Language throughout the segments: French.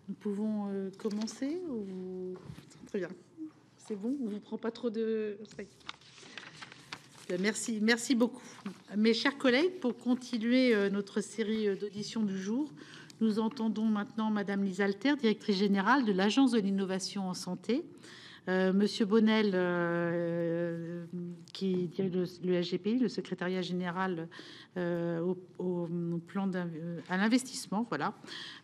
Nous pouvons commencer ou... Très bien. C'est bon, on ne vous prend pas trop de... Merci, merci beaucoup. Mes chers collègues, pour continuer notre série d'auditions du jour, nous entendons maintenant Madame Lise Alter, directrice générale de l'Agence de l'innovation en santé. Monsieur Bonnel, qui dirige le SGPI, le secrétariat général au plan à l'investissement, voilà,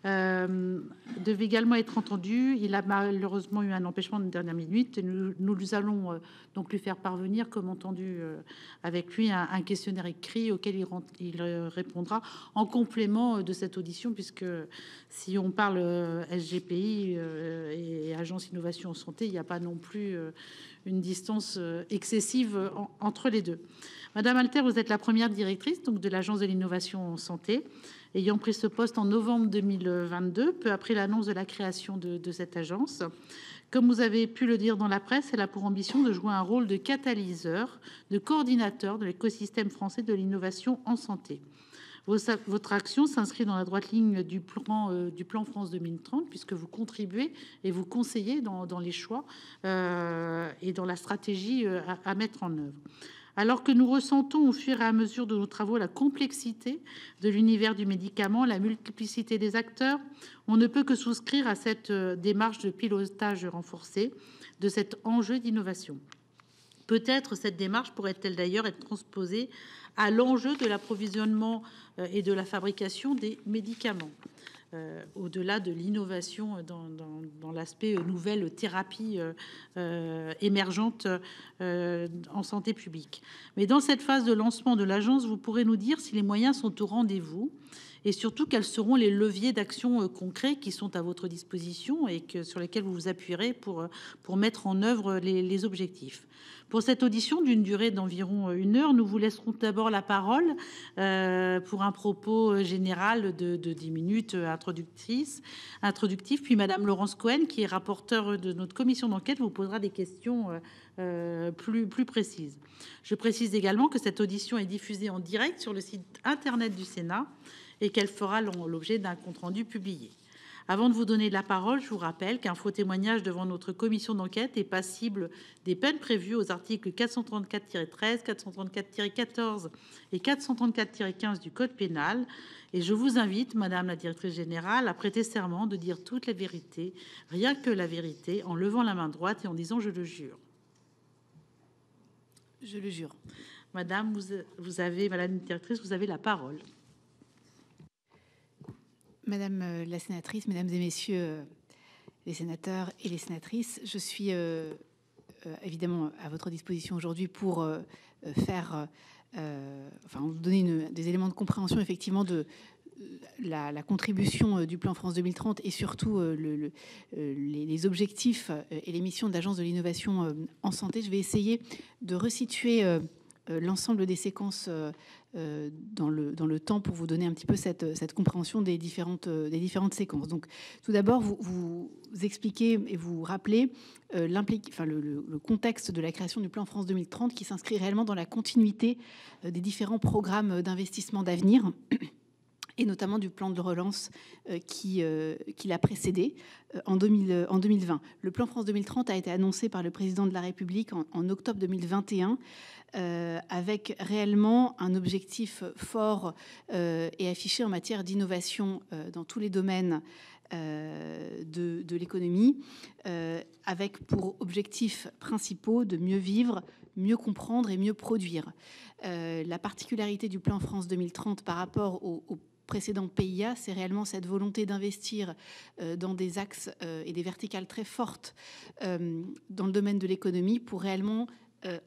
devait également être entendu. Il a malheureusement eu un empêchement de dernière minute. Nous allons donc lui faire parvenir, comme entendu avec lui, un questionnaire écrit auquel il répondra en complément de cette audition, puisque si on parle SGPI et Agence Innovation en Santé, il n'y a pas non plus une distance excessive entre les deux. Madame Alter, vous êtes la première directrice donc, de l'Agence de l'innovation en santé, ayant pris ce poste en novembre 2022, peu après l'annonce de la création de cette agence. Comme vous avez pu le dire dans la presse, elle a pour ambition de jouer un rôle de catalyseur, de coordinateur de l'écosystème français de l'innovation en santé. Votre action s'inscrit dans la droite ligne du plan France 2030, puisque vous contribuez et vous conseillez dans les choix et dans la stratégie à mettre en œuvre. Alors que nous ressentons au fur et à mesure de nos travaux la complexité de l'univers du médicament, la multiplicité des acteurs, on ne peut que souscrire à cette démarche de pilotage renforcé de cet enjeu d'innovation. Peut-être cette démarche pourrait-elle d'ailleurs être transposée à l'enjeu de l'approvisionnement et de la fabrication des médicaments, au-delà de l'innovation dans l'aspect nouvelles thérapies émergentes en santé publique. Mais dans cette phase de lancement de l'agence, vous pourrez nous dire si les moyens sont au rendez-vous et surtout quels seront les leviers d'action concrets qui sont à votre disposition et sur lesquels vous vous appuierez pour mettre en œuvre les objectifs. Pour cette audition d'une durée d'environ 1 heure, nous vous laisserons d'abord la parole pour un propos général de 10 minutes introductif, puis Madame Laurence Cohen, qui est rapporteure de notre commission d'enquête, vous posera des questions plus précises. Je précise également que cette audition est diffusée en direct sur le site internet du Sénat et qu'elle fera l'objet d'un compte-rendu publié. Avant de vous donner la parole, je vous rappelle qu'un faux témoignage devant notre commission d'enquête est passible des peines prévues aux articles 434-13, 434-14 et 434-15 du Code pénal. Et je vous invite, Madame la directrice générale, à prêter serment de dire toute la vérité, rien que la vérité, en levant la main droite et en disant « je le jure ». Je le jure. Madame, Madame la directrice, vous avez la parole. Madame la sénatrice, mesdames et messieurs les sénateurs et les sénatrices, je suis évidemment à votre disposition aujourd'hui pour vous donner des éléments de compréhension effectivement de la contribution du plan France 2030 et surtout les objectifs et les missions de l'Agence de l'innovation en santé. Je vais essayer de resituer l'ensemble des séquences dans le temps pour vous donner un petit peu cette compréhension des différentes séquences. Donc, tout d'abord, vous expliquez et vous rappelez le contexte de la création du plan France 2030 qui s'inscrit réellement dans la continuité des différents programmes d'investissement d'avenir et notamment du plan de relance qui l'a précédé en 2020. Le plan France 2030 a été annoncé par le président de la République en octobre 2021 avec réellement un objectif fort et affiché en matière d'innovation dans tous les domaines de l'économie, avec pour objectifs principaux de mieux vivre, mieux comprendre et mieux produire. La particularité du plan France 2030 par rapport au précédent PIA, c'est réellement cette volonté d'investir dans des axes et des verticales très fortes dans le domaine de l'économie pour réellement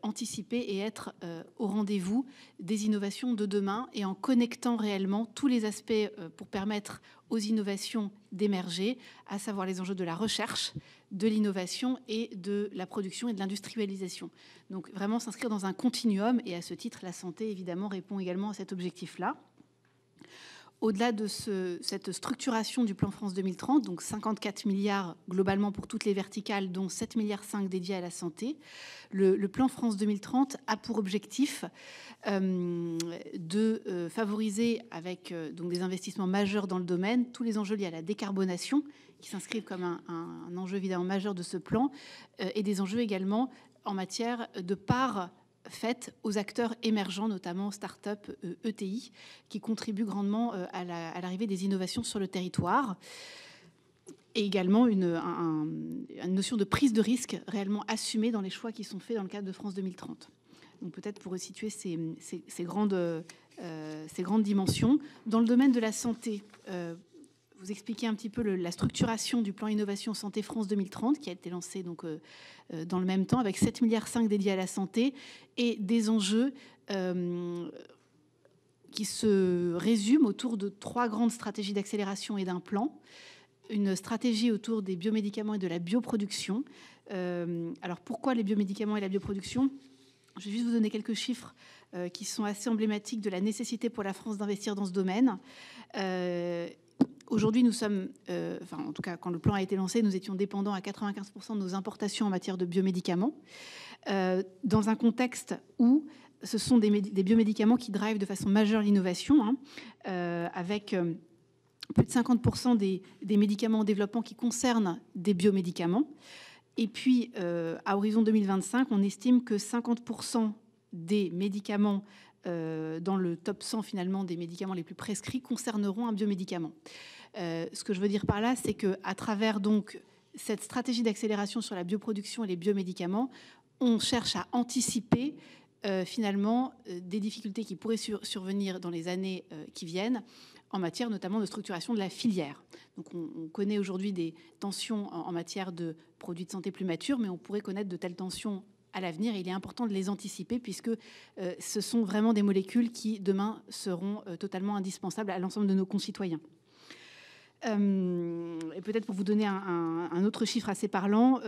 anticiper et être au rendez-vous des innovations de demain et en connectant réellement tous les aspects pour permettre aux innovations d'émerger, à savoir les enjeux de la recherche, de l'innovation et de la production et de l'industrialisation. Donc vraiment s'inscrire dans un continuum et à ce titre, la santé évidemment répond également à cet objectif-là. Au-delà de cette structuration du plan France 2030, donc 54 milliards globalement pour toutes les verticales, dont 7,5 milliards dédiés à la santé, le plan France 2030 a pour objectif de favoriser, avec donc des investissements majeurs dans le domaine, tous les enjeux liés à la décarbonation, qui s'inscrivent comme un enjeu évidemment majeur de ce plan, et des enjeux également en matière de part faite aux acteurs émergents, notamment start-up, ETI, qui contribuent grandement à l'arrivée des innovations sur le territoire. Et également une notion de prise de risque réellement assumée dans les choix qui sont faits dans le cadre de France 2030. Donc peut-être pour resituer ces grandes dimensions. Dans le domaine de la santé, vous expliquez un petit peu la structuration du plan Innovation Santé France 2030 qui a été lancé donc, dans le même temps avec 7,5 milliards dédiés à la santé et des enjeux qui se résument autour de 3 grandes stratégies d'accélération et d'un plan. Une stratégie autour des biomédicaments et de la bioproduction. Alors pourquoi les biomédicaments et la bioproduction ? Je vais juste vous donner quelques chiffres qui sont assez emblématiques de la nécessité pour la France d'investir dans ce domaine. Aujourd'hui, nous sommes, en tout cas, quand le plan a été lancé, nous étions dépendants à 95% de nos importations en matière de biomédicaments, dans un contexte où ce sont des biomédicaments qui drivent de façon majeure l'innovation, avec plus de 50% des médicaments en développement qui concernent des biomédicaments. Et puis, à horizon 2025, on estime que 50% des médicaments dans le top 100 finalement des médicaments les plus prescrits concerneront un biomédicament. Ce que je veux dire par là, c'est qu'à travers donc cette stratégie d'accélération sur la bioproduction et les biomédicaments, on cherche à anticiper finalement des difficultés qui pourraient survenir dans les années qui viennent en matière notamment de structuration de la filière. Donc on connaît aujourd'hui des tensions en matière de produits de santé plus matures, mais on pourrait connaître de telles tensions à l'avenir. Il est important de les anticiper puisque ce sont vraiment des molécules qui demain seront totalement indispensables à l'ensemble de nos concitoyens. Et peut-être pour vous donner un autre chiffre assez parlant,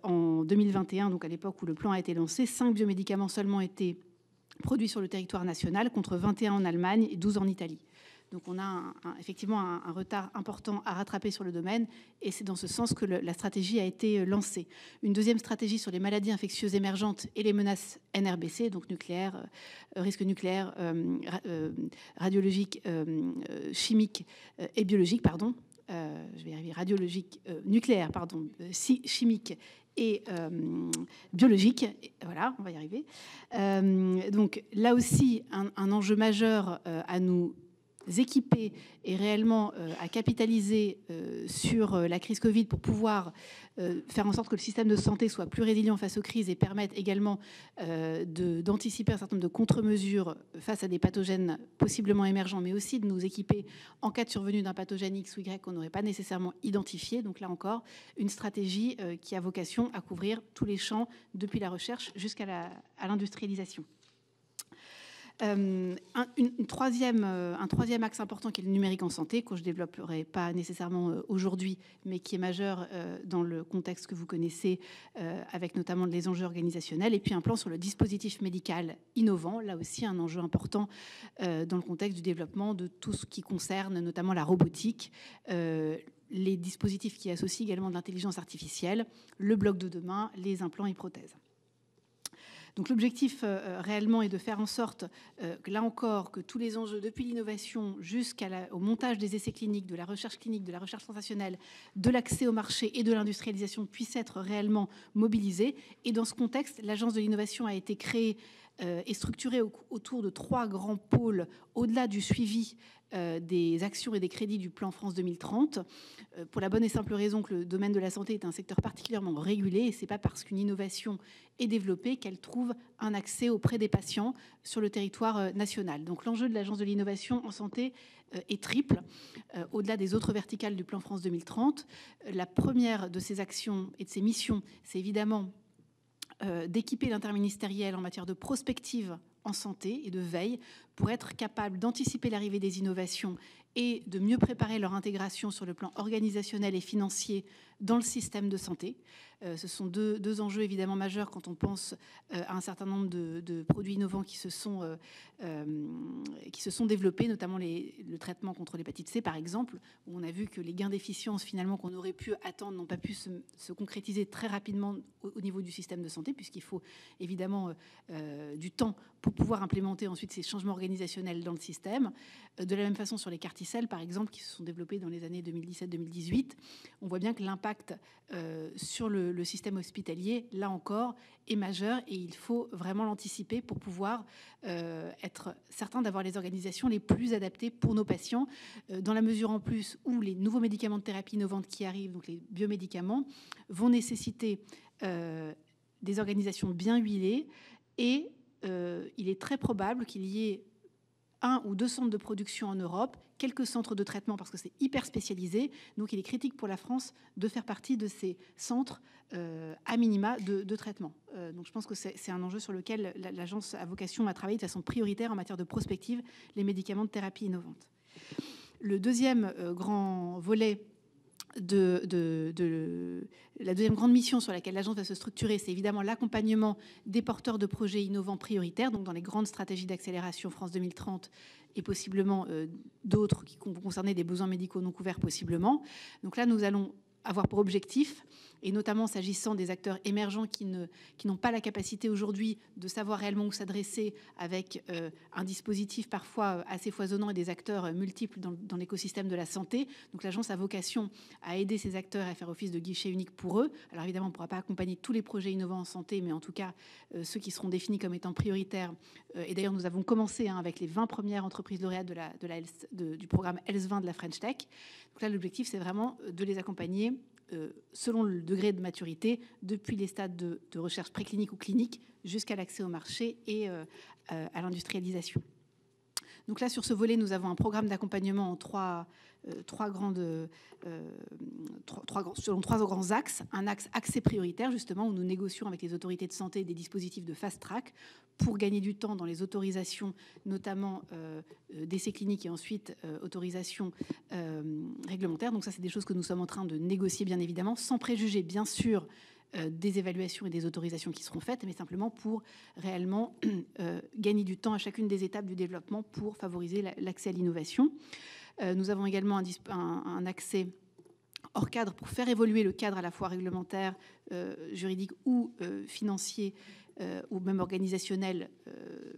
en 2021, donc à l'époque où le plan a été lancé, 5 biomédicaments seulement étaient produits sur le territoire national contre 21 en Allemagne et 12 en Italie. Donc on a effectivement un retard important à rattraper sur le domaine et c'est dans ce sens que la stratégie a été lancée. Une deuxième stratégie sur les maladies infectieuses émergentes et les menaces NRBC, donc nucléaire, risque nucléaire, radiologique, chimique et biologique, pardon. Je vais y arriver, radiologique, nucléaire, pardon, chimique et biologique. Voilà, on va y arriver. Donc là aussi, un enjeu majeur à nous équiper et réellement à capitaliser sur la crise Covid pour pouvoir faire en sorte que le système de santé soit plus résilient face aux crises et permettre également d'anticiper un certain nombre de contre-mesures face à des pathogènes possiblement émergents, mais aussi de nous équiper en cas de survenue d'un pathogène X ou Y qu'on n'aurait pas nécessairement identifié. Donc là encore, une stratégie qui a vocation à couvrir tous les champs depuis la recherche jusqu'à l'industrialisation. Un troisième axe important qui est le numérique en santé, que je ne développerai pas nécessairement aujourd'hui, mais qui est majeur dans le contexte que vous connaissez, avec notamment les enjeux organisationnels, et puis un plan sur le dispositif médical innovant, là aussi un enjeu important dans le contexte du développement de tout ce qui concerne notamment la robotique, les dispositifs qui associent également de l'intelligence artificielle, le bloc de demain, les implants et prothèses. Donc l'objectif réellement est de faire en sorte que là encore, que tous les enjeux depuis l'innovation jusqu'au montage des essais cliniques, de la recherche transactionnelle, de l'accès au marché et de l'industrialisation puissent être réellement mobilisés. Et dans ce contexte, l'Agence de l'innovation a été créée et structurée autour de 3 grands pôles au-delà du suivi des actions et des crédits du plan France 2030, pour la bonne et simple raison que le domaine de la santé est un secteur particulièrement régulé et ce n'est pas parce qu'une innovation est développée qu'elle trouve un accès auprès des patients sur le territoire national. Donc l'enjeu de l'Agence de l'innovation en santé est triple, au-delà des autres verticales du plan France 2030. La première de ces actions et de ces missions, c'est évidemment d'équiper l'interministériel en matière de prospective en santé et de veille pour être capable d'anticiper l'arrivée des innovations et de mieux préparer leur intégration sur le plan organisationnel et financier dans le système de santé. Ce sont deux enjeux évidemment majeurs quand on pense à un certain nombre de produits innovants qui se sont développés, notamment le traitement contre l'hépatite C par exemple, où on a vu que les gains d'efficience finalement qu'on aurait pu attendre n'ont pas pu se concrétiser très rapidement au niveau du système de santé, puisqu'il faut évidemment du temps pour pouvoir implémenter ensuite ces changements organisationnels dans le système. De la même façon sur les CAR-T-cells par exemple, qui se sont développés dans les années 2017-2018, on voit bien que l'impact sur le système hospitalier, là encore, est majeur et il faut vraiment l'anticiper pour pouvoir être certain d'avoir les organisations les plus adaptées pour nos patients, dans la mesure en plus où les nouveaux médicaments de thérapie innovante qui arrivent, donc les biomédicaments, vont nécessiter des organisations bien huilées et il est très probable qu'il y ait 1 ou 2 centres de production en Europe, quelques centres de traitement parce que c'est hyper spécialisé. Donc il est critique pour la France de faire partie de ces centres à minima de traitement. Donc je pense que c'est un enjeu sur lequel l'agence a vocation à travailler de façon prioritaire en matière de prospective, les médicaments de thérapie innovante. Le deuxième grand volet la deuxième grande mission sur laquelle l'agence va se structurer, c'est évidemment l'accompagnement des porteurs de projets innovants prioritaires, donc dans les grandes stratégies d'accélération France 2030 et possiblement d'autres qui vont concerner des besoins médicaux non couverts possiblement. Donc là, nous allons avoir pour objectif, et notamment s'agissant des acteurs émergents qui n'ont pas la capacité aujourd'hui de savoir réellement où s'adresser avec un dispositif parfois assez foisonnant et des acteurs multiples dans l'écosystème de la santé. Donc l'agence a vocation à aider ces acteurs à faire office de guichet unique pour eux. Alors évidemment, on ne pourra pas accompagner tous les projets innovants en santé, mais en tout cas ceux qui seront définis comme étant prioritaires. Et d'ailleurs, nous avons commencé avec les 20 premières entreprises lauréates du programme Health 20 de la French Tech. Donc là, l'objectif, c'est vraiment de les accompagner selon le degré de maturité, depuis les stades de recherche préclinique ou clinique jusqu'à l'accès au marché et à l'industrialisation. Donc là, sur ce volet, nous avons un programme d'accompagnement en selon trois grands axes. Un axe accès prioritaire, justement, où nous négocions avec les autorités de santé des dispositifs de fast track pour gagner du temps dans les autorisations, notamment d'essais cliniques et ensuite autorisations réglementaires. Donc ça, c'est des choses que nous sommes en train de négocier, bien évidemment, sans préjuger, bien sûr, des évaluations et des autorisations qui seront faites, mais simplement pour réellement gagner du temps à chacune des étapes du développement pour favoriser l'accès à l'innovation. Nous avons également un accès hors cadre pour faire évoluer le cadre à la fois réglementaire, juridique ou financier ou même organisationnel,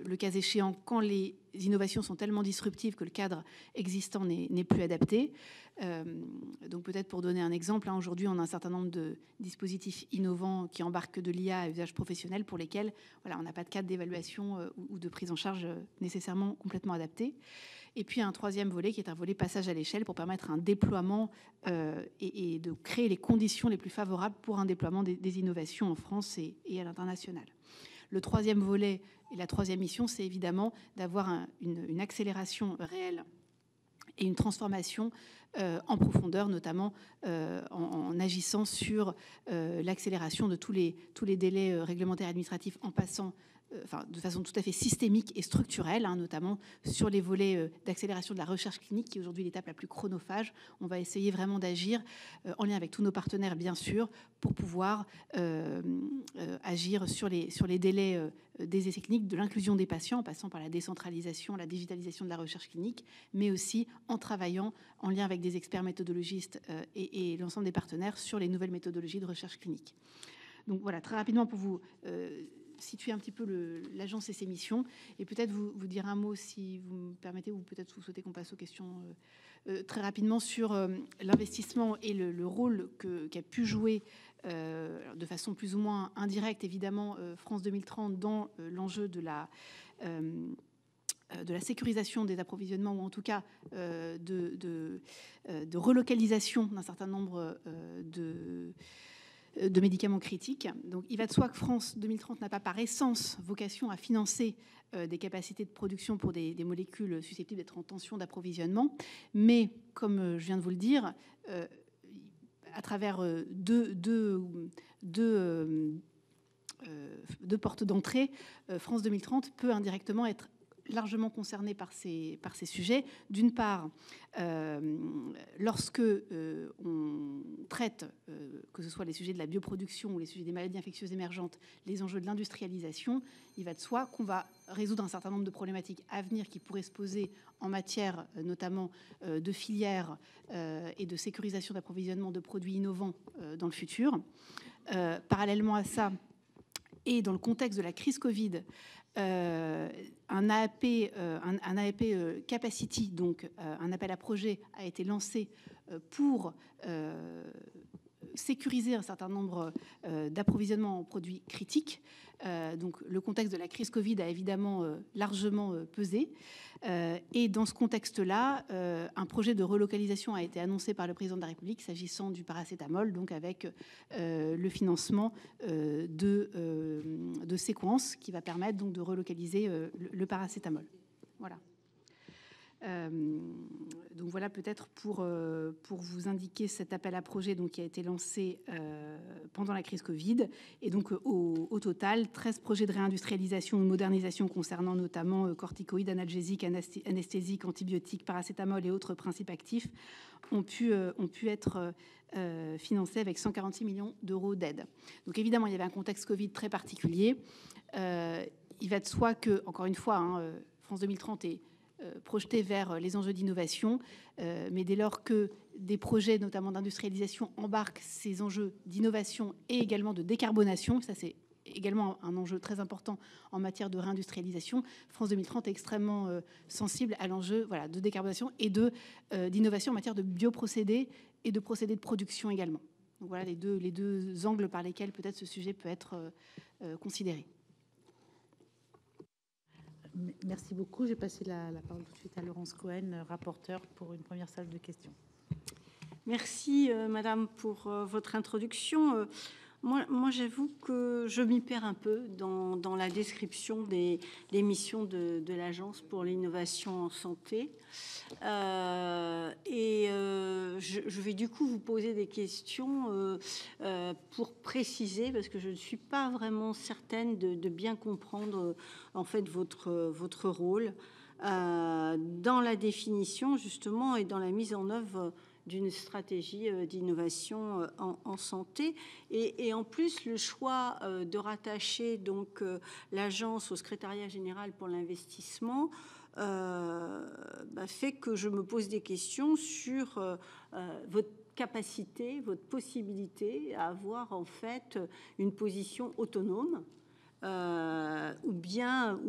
le cas échéant, quand les innovations sont tellement disruptives que le cadre existant n'est plus adapté. Donc peut-être pour donner un exemple, aujourd'hui on a un certain nombre de dispositifs innovants qui embarquent de l'IA à usage professionnel pour lesquels on n'a pas de cadre d'évaluation ou de prise en charge nécessairement complètement adapté. Et puis un troisième volet qui est un volet passage à l'échelle pour permettre un déploiement et de créer les conditions les plus favorables pour un déploiement des innovations en France et à l'international. Le troisième volet et la troisième mission, c'est évidemment d'avoir une accélération réelle et une transformation en profondeur, notamment en agissant sur l'accélération de tous les délais réglementaires et administratifs en passant de façon tout à fait systémique et structurelle, notamment sur les volets d'accélération de la recherche clinique, qui est aujourd'hui l'étape la plus chronophage. On va essayer vraiment d'agir en lien avec tous nos partenaires, bien sûr, pour pouvoir agir sur les délais des essais cliniques, de l'inclusion des patients, en passant par la décentralisation, la digitalisation de la recherche clinique, mais aussi en travaillant en lien avec des experts méthodologistes et l'ensemble des partenaires sur les nouvelles méthodologies de recherche clinique. Donc voilà, très rapidement pour vous situer un petit peu l'agence et ses missions, et peut-être vous dire un mot, si vous me permettez, ou peut-être vous souhaitez qu'on passe aux questions très rapidement sur l'investissement et le rôle qu'a pu jouer de façon plus ou moins indirecte, évidemment, France 2030 dans l'enjeu de la sécurisation des approvisionnements, ou en tout cas de relocalisation d'un certain nombre de médicaments critiques. Donc il va de soi que France 2030 n'a pas par essence vocation à financer des capacités de production pour des molécules susceptibles d'être en tension d'approvisionnement, mais comme je viens de vous le dire, à travers deux portes d'entrée, France 2030 peut indirectement être largement concernés par ces sujets. D'une part, lorsque on traite, que ce soit les sujets de la bioproduction ou les sujets des maladies infectieuses émergentes, les enjeux de l'industrialisation, il va de soi qu'on va résoudre un certain nombre de problématiques à venir qui pourraient se poser en matière notamment de filières et de sécurisation d'approvisionnement de produits innovants dans le futur. Parallèlement à ça, et dans le contexte de la crise Covid, un AAP Capacity, donc un appel à projet, a été lancé pour sécuriser un certain nombre d'approvisionnements en produits critiques. Donc le contexte de la crise Covid a évidemment largement pesé. Et dans ce contexte-là, un projet de relocalisation a été annoncé par le président de la République s'agissant du paracétamol, donc avec le financement de séquences qui va permettre donc de relocaliser le paracétamol. Voilà. Donc voilà peut-être pour vous indiquer cet appel à projet donc, qui a été lancé pendant la crise Covid. Et donc au total, 13 projets de réindustrialisation ou de modernisation concernant notamment corticoïdes, analgésiques, anesthésiques, antibiotiques, paracétamol et autres principes actifs ont pu être financés avec 146 millions d'euros d'aide. Donc évidemment, il y avait un contexte Covid très particulier. Il va de soi que, encore une fois, France 2030 est projeté vers les enjeux d'innovation, mais dès lors que des projets, notamment d'industrialisation, embarquent ces enjeux d'innovation et également de décarbonation, ça c'est également un enjeu très important en matière de réindustrialisation, France 2030 est extrêmement sensible à l'enjeu de décarbonation et d'innovation en matière de bioprocédés et de procédés de production également. Donc voilà les deux angles par lesquels peut-être ce sujet peut être considéré. Merci beaucoup. Je vais passer la parole tout de suite à Laurence Cohen, rapporteure, pour une première salle de questions. Merci, Madame, pour votre introduction. Moi, j'avoue que je m'y perds un peu dans la description des missions de l'Agence pour l'innovation en santé. Je vais du coup vous poser des questions pour préciser, parce que je ne suis pas vraiment certaine de bien comprendre en fait votre rôle dans la définition justement et dans la mise en œuvre d'une stratégie d'innovation en santé. Et en plus, le choix de rattacher donc l'agence au secrétariat général pour l'investissement fait que je me pose des questions sur votre capacité, votre possibilité à avoir en fait une position autonome. Ou bien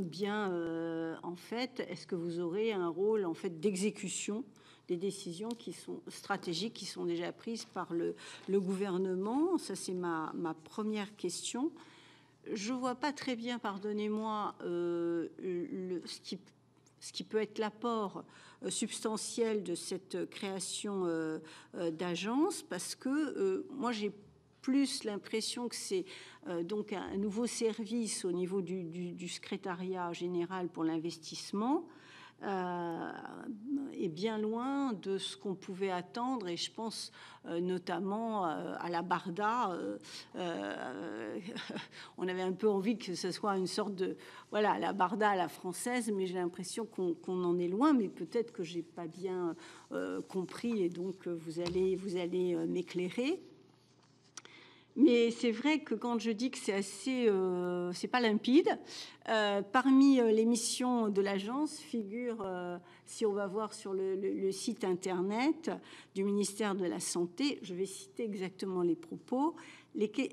en fait, est-ce que vous aurez un rôle en fait d'exécution des décisions qui sont stratégiques, qui sont déjà prises par le gouvernement? Ça, c'est ma première question. Je vois pas très bien, pardonnez-moi, ce qui peut être l'apport substantiel de cette création d'agence, parce que moi, j'ai plus l'impression que c'est donc un nouveau service au niveau du secrétariat général pour l'investissement, est bien loin de ce qu'on pouvait attendre, et je pense notamment à la Barda. On avait un peu envie que ce soit une sorte de la Barda à la française, mais j'ai l'impression qu'on en est loin, mais peut-être que j'ai pas bien compris, et donc vous allez m'éclairer. Mais c'est vrai que quand je dis que c'est assez, c'est pas limpide. Parmi les missions de l'agence figure, si on va voir sur le site internet du ministère de la Santé, je vais citer exactement les propos.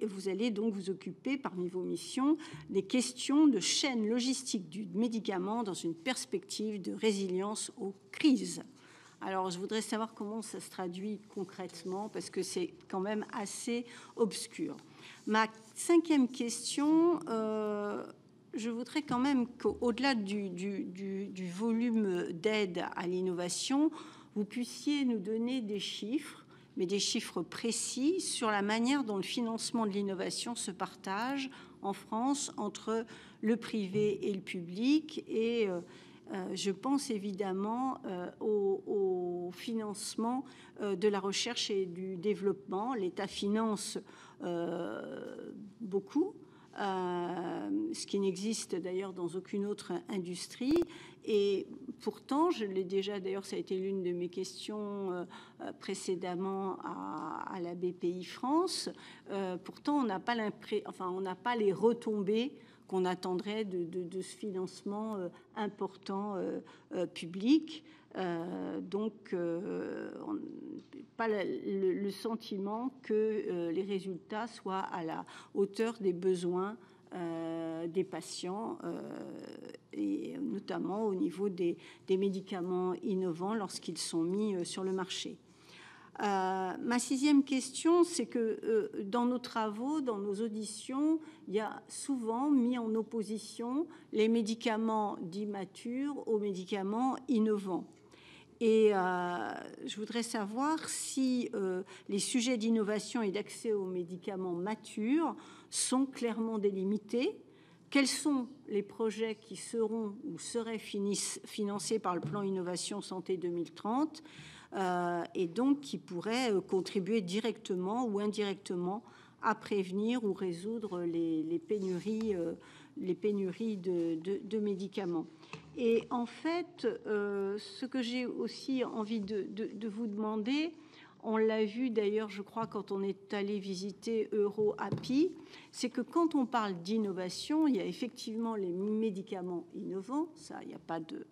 Vous allez donc vous occuper parmi vos missions des questions de chaîne logistique du médicament dans une perspective de résilience aux crises. Alors, je voudrais savoir comment ça se traduit concrètement, parce que c'est quand même assez obscur. Ma cinquième question, je voudrais quand même qu'au-delà du volume d'aide à l'innovation, vous puissiez nous donner des chiffres, mais des chiffres précis sur la manière dont le financement de l'innovation se partage en France entre le privé et le public. Et je pense évidemment au financement de la recherche et du développement. L'État finance beaucoup, ce qui n'existe d'ailleurs dans aucune autre industrie. Et pourtant, je l'ai déjà, d'ailleurs, ça a été l'une de mes questions précédemment à la BPI France. Pourtant, on n'a pas on n'a pas les retombées qu'on attendrait de ce financement important public. Donc, on n'a pas le sentiment que les résultats soient à la hauteur des besoins des patients, et notamment au niveau des médicaments innovants lorsqu'ils sont mis sur le marché. Ma sixième question, c'est que dans nos travaux, dans nos auditions, il y a souvent mis en opposition les médicaments dits matures aux médicaments innovants. Et je voudrais savoir si les sujets d'innovation et d'accès aux médicaments matures sont clairement délimités. Quels sont les projets qui seront ou seraient financés par le plan Innovation Santé 2030 et donc qui pourraient contribuer directement ou indirectement à prévenir ou résoudre les pénuries de médicaments. Et en fait, ce que j'ai aussi envie de vous demander, on l'a vu d'ailleurs, je crois, quand on est allé visiter EuroAPI, c'est que quand on parle d'innovation, il y a effectivement les médicaments innovants, ça, il n'y a pas de,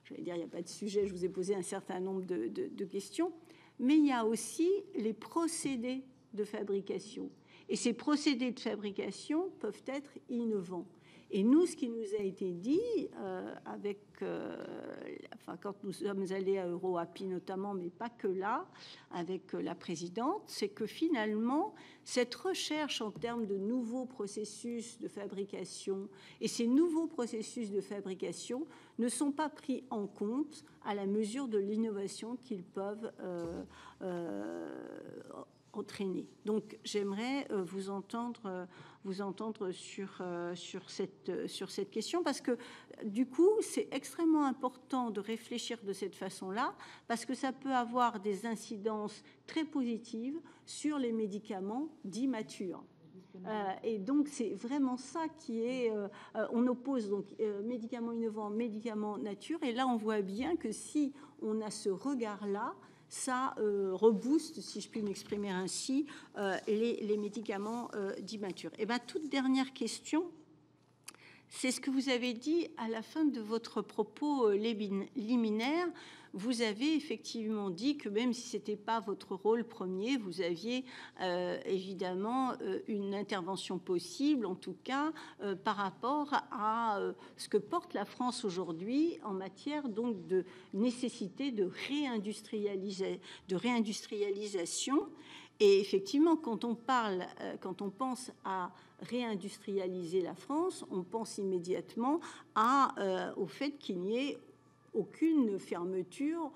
j'allais dire, il n'y a pas de sujet, je vous ai posé un certain nombre de questions, mais il y a aussi les procédés de fabrication. Et ces procédés de fabrication peuvent être innovants. Et nous, ce qui nous a été dit, quand nous sommes allés à EuroAPI notamment, mais pas que là, avec la présidente, c'est que finalement, cette recherche en termes de nouveaux processus de fabrication, et ces nouveaux processus de fabrication ne sont pas pris en compte à la mesure de l'innovation qu'ils peuvent entraîner. Donc, j'aimerais vous entendre sur cette question, parce que du coup, c'est extrêmement important de réfléchir de cette façon-là, parce que ça peut avoir des incidences très positives sur les médicaments dits matures. Et donc, c'est vraiment ça qui est... on oppose donc médicaments innovants, médicaments nature, et là, on voit bien que si on a ce regard-là, ça rebooste, si je puis m'exprimer ainsi, les médicaments dits matures. Et bien, toute dernière question, c'est ce que vous avez dit à la fin de votre propos liminaire. Vous avez effectivement dit que même si ce n'était pas votre rôle premier, vous aviez évidemment une intervention possible, en tout cas, par rapport à ce que porte la France aujourd'hui en matière donc de nécessité de réindustrialisation. Et effectivement, quand on pense à réindustrialiser la France, on pense immédiatement au fait qu'il n'y ait aucune fermeture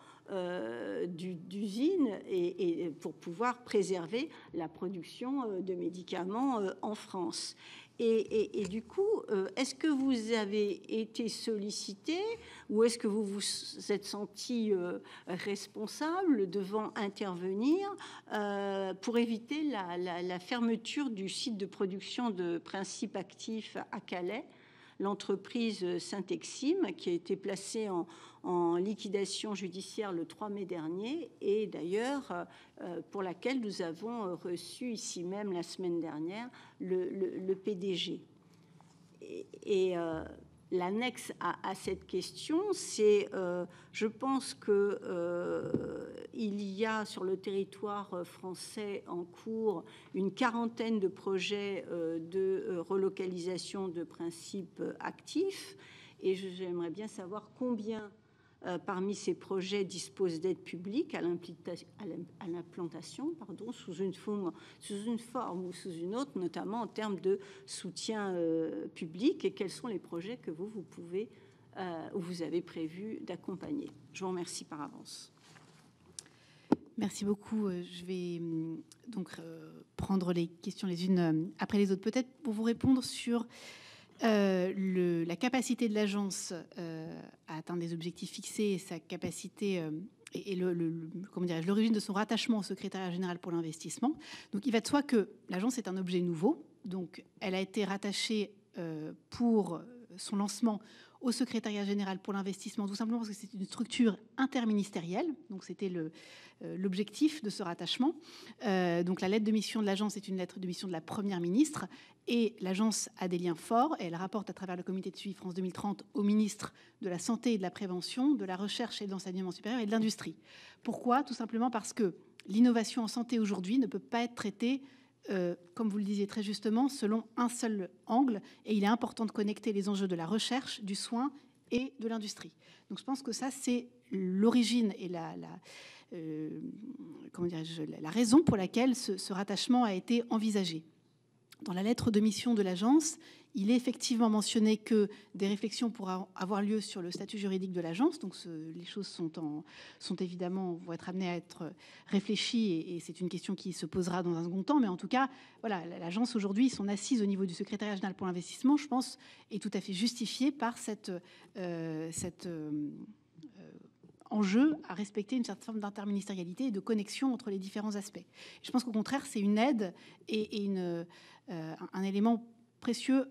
d'usine et pour pouvoir préserver la production de médicaments en France. Et du coup, est-ce que vous avez été sollicité ou est-ce que vous vous êtes senti responsable devant intervenir pour éviter la fermeture du site de production de principes actifs à Calais, l'entreprise Syntexim, qui a été placée en liquidation judiciaire le 3 mai dernier, et d'ailleurs pour laquelle nous avons reçu ici même la semaine dernière le PDG. Et l'annexe à cette question, c'est, je pense que il y a sur le territoire français en cours une quarantaine de projets de relocalisation de principes actifs, et j'aimerais bien savoir combien parmi ces projets disposent d'aides publiques à l'implantation, sous une forme ou sous une autre, notamment en termes de soutien public, et quels sont les projets que vous pouvez ou vous avez prévu d'accompagner. Je vous remercie par avance. Merci beaucoup. Je vais donc prendre les questions les unes après les autres. Peut-être pour vous répondre sur la capacité de l'agence à atteindre les objectifs fixés et sa capacité et l'origine de son rattachement au secrétariat général pour l'investissement. Donc, il va de soi que l'agence est un objet nouveau. Donc, elle a été rattachée pour son lancement au secrétariat général pour l'investissement, tout simplement parce que c'est une structure interministérielle. Donc, c'était l'objectif de ce rattachement. Donc, la lettre de mission de l'agence est une lettre de mission de la Première ministre. Et l'agence a des liens forts. Et elle rapporte à travers le comité de suivi France 2030 au ministre de la Santé et de la Prévention, de la Recherche et de l'Enseignement supérieur et de l'Industrie. Pourquoi ? Tout simplement parce que l'innovation en santé aujourd'hui ne peut pas être traitée comme vous le disiez très justement, selon un seul angle. Et il est important de connecter les enjeux de la recherche, du soin et de l'industrie. Donc je pense que ça, c'est l'origine et la raison pour laquelle ce rattachement a été envisagé. Dans la lettre de mission de l'agence, il est effectivement mentionné que des réflexions pourraient avoir lieu sur le statut juridique de l'agence. Donc, les choses vont être amenées à être réfléchies et c'est une question qui se posera dans un second temps. Mais en tout cas, voilà, l'agence aujourd'hui, son assise au niveau du secrétariat général pour l'investissement, je pense, est tout à fait justifiée par cet enjeu à respecter une certaine forme d'interministérialité et de connexion entre les différents aspects. Je pense qu'au contraire, c'est une aide et un élément précieux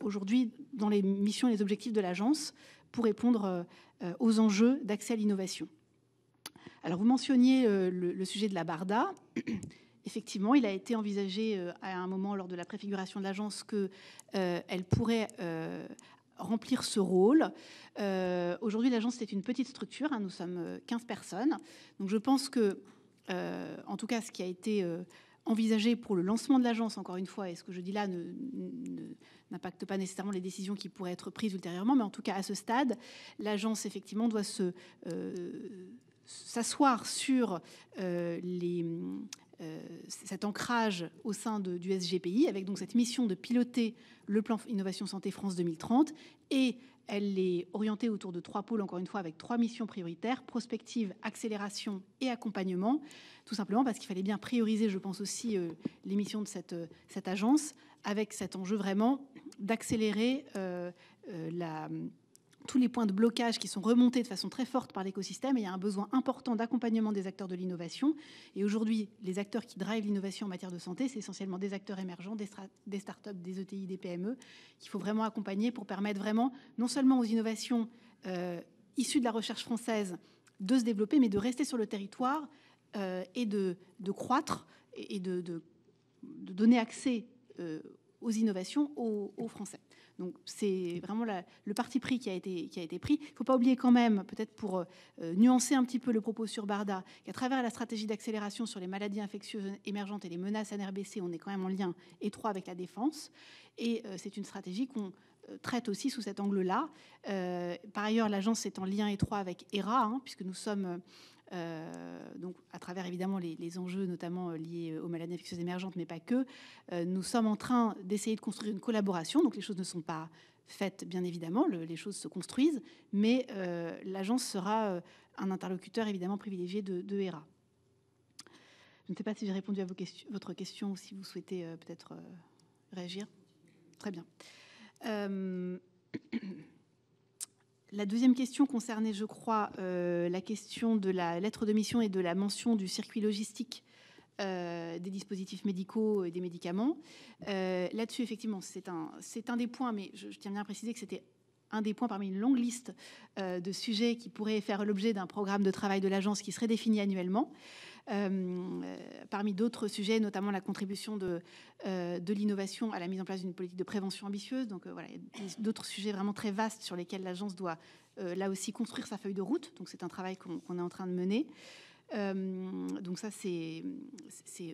aujourd'hui dans les missions et les objectifs de l'agence pour répondre aux enjeux d'accès à l'innovation. Alors, vous mentionniez le sujet de la BARDA. Effectivement, il a été envisagé à un moment lors de la préfiguration de l'agence qu'elle pourrait remplir ce rôle. Aujourd'hui, l'agence est une petite structure. Nous sommes 15 personnes. Donc, je pense que, en tout cas, ce qui a été envisagé pour le lancement de l'agence, encore une fois, et ce que je dis là n'impacte pas nécessairement les décisions qui pourraient être prises ultérieurement, mais en tout cas, à ce stade, l'agence, effectivement, doit s'asseoir sur cet ancrage au sein du SGPI, avec donc cette mission de piloter le plan Innovation Santé France 2030, et elle est orientée autour de 3 pôles, encore une fois, avec 3 missions prioritaires: prospective, accélération et accompagnement, tout simplement parce qu'il fallait bien prioriser, je pense aussi, les missions de cette agence, avec cet enjeu vraiment d'accélérer tous les points de blocage qui sont remontés de façon très forte par l'écosystème. Et il y a un besoin important d'accompagnement des acteurs de l'innovation. Et aujourd'hui, les acteurs qui drivent l'innovation en matière de santé, c'est essentiellement des acteurs émergents, des startups, des ETI, des PME, qu'il faut vraiment accompagner pour permettre vraiment, non seulement aux innovations issues de la recherche française de se développer, mais de rester sur le territoire et de croître et de donner accès aux innovations aux Français. Donc, c'est vraiment le parti pris qui a été pris. Il ne faut pas oublier quand même, peut-être pour nuancer un petit peu le propos sur BARDA, qu'à travers la stratégie d'accélération sur les maladies infectieuses émergentes et les menaces NRBC, on est quand même en lien étroit avec la défense. Et c'est une stratégie qu'on traite aussi sous cet angle-là. Par ailleurs, l'agence est en lien étroit avec HERA, puisque nous sommes... donc, à travers évidemment les enjeux notamment liés aux maladies infectieuses émergentes, mais pas que, nous sommes en train d'essayer de construire une collaboration. Donc, les choses ne sont pas faites, bien évidemment, les choses se construisent, mais l'agence sera un interlocuteur évidemment privilégié de HERA. Je ne sais pas si j'ai répondu à votre question ou si vous souhaitez peut-être réagir. Très bien. La deuxième question concernait, je crois, la question de la lettre de mission et de la mention du circuit logistique des dispositifs médicaux et des médicaments. Là-dessus, effectivement, c'est un des points, mais je tiens bien à préciser que c'était un des points parmi une longue liste de sujets qui pourraient faire l'objet d'un programme de travail de l'agence qui serait défini annuellement. Parmi d'autres sujets, notamment la contribution de l'innovation à la mise en place d'une politique de prévention ambitieuse. Donc voilà, il y a d'autres sujets vraiment très vastes sur lesquels l'agence doit là aussi construire sa feuille de route. Donc c'est un travail qu'on est en train de mener. Donc ça, c'est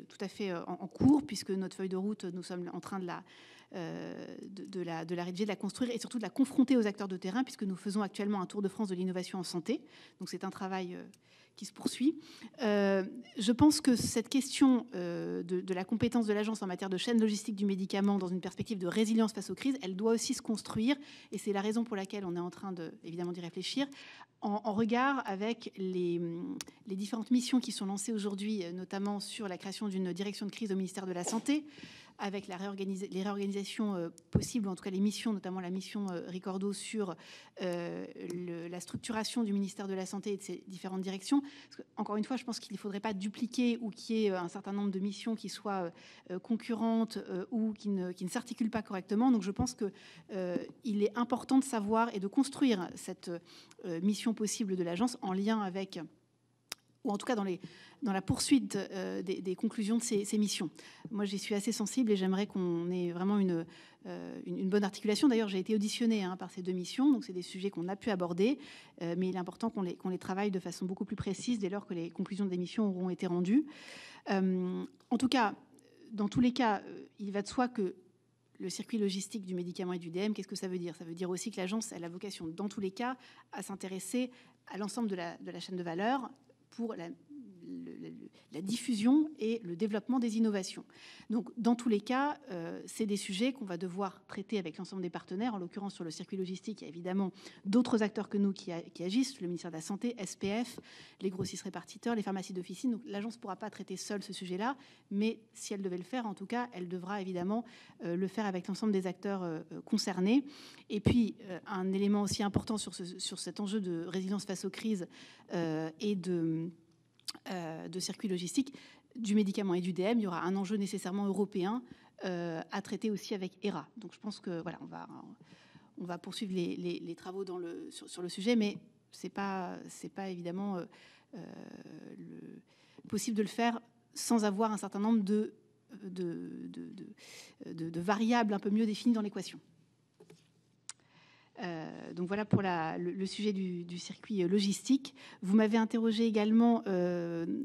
tout à fait en cours, puisque notre feuille de route, nous sommes en train de la rédiger, de la construire et surtout de la confronter aux acteurs de terrain, puisque nous faisons actuellement un tour de France de l'innovation en santé. Donc c'est un travail qui se poursuit. Je pense que cette question de la compétence de l'agence en matière de chaîne logistique du médicament dans une perspective de résilience face aux crises, elle doit aussi se construire, et c'est la raison pour laquelle on est en train évidemment d'y réfléchir, en regard avec les différentes missions qui sont lancées aujourd'hui, notamment sur la création d'une direction de crise au ministère de la Santé, avec les réorganisations possibles, en tout cas les missions, notamment la mission Ricordo sur la la structuration du ministère de la Santé et de ses différentes directions. Parce que, encore une fois, je pense qu'il ne faudrait pas dupliquer ou qu'il y ait un certain nombre de missions qui soient concurrentes ou qui ne s'articulent pas correctement. Donc je pense qu'il est important de savoir et de construire cette mission possible de l'agence en lien avec, ou en tout cas dans la poursuite des conclusions de ces missions. Moi, j'y suis assez sensible et j'aimerais qu'on ait vraiment une bonne articulation. D'ailleurs, j'ai été auditionnée par ces deux missions, donc c'est des sujets qu'on a pu aborder, mais il est important qu'on les travaille de façon beaucoup plus précise dès lors que les conclusions des missions auront été rendues. En tout cas, dans tous les cas, il va de soi que le circuit logistique du médicament et du DM, qu'est-ce que ça veut dire? Ça veut dire aussi que l'agence a la vocation, dans tous les cas, à s'intéresser à l'ensemble de la chaîne de valeur pour la diffusion et le développement des innovations. Donc, dans tous les cas, c'est des sujets qu'on va devoir traiter avec l'ensemble des partenaires. En l'occurrence, sur le circuit logistique, il y a évidemment d'autres acteurs que nous qui agissent, le ministère de la Santé, SPF, les grossistes répartiteurs, les pharmacies d'officine. Donc, l'agence ne pourra pas traiter seule ce sujet-là, mais si elle devait le faire, en tout cas, elle devra évidemment le faire avec l'ensemble des acteurs concernés. Et puis, un élément aussi important sur cet enjeu de résilience face aux crises et de circuit logistique du médicament et du DM, il y aura un enjeu nécessairement européen à traiter aussi avec HERA. Donc je pense que voilà, on va poursuivre les travaux sur le sujet, mais c'est pas évidemment possible de le faire sans avoir un certain nombre de variables un peu mieux définies dans l'équation. Donc voilà pour le sujet du circuit logistique. Vous m'avez interrogé également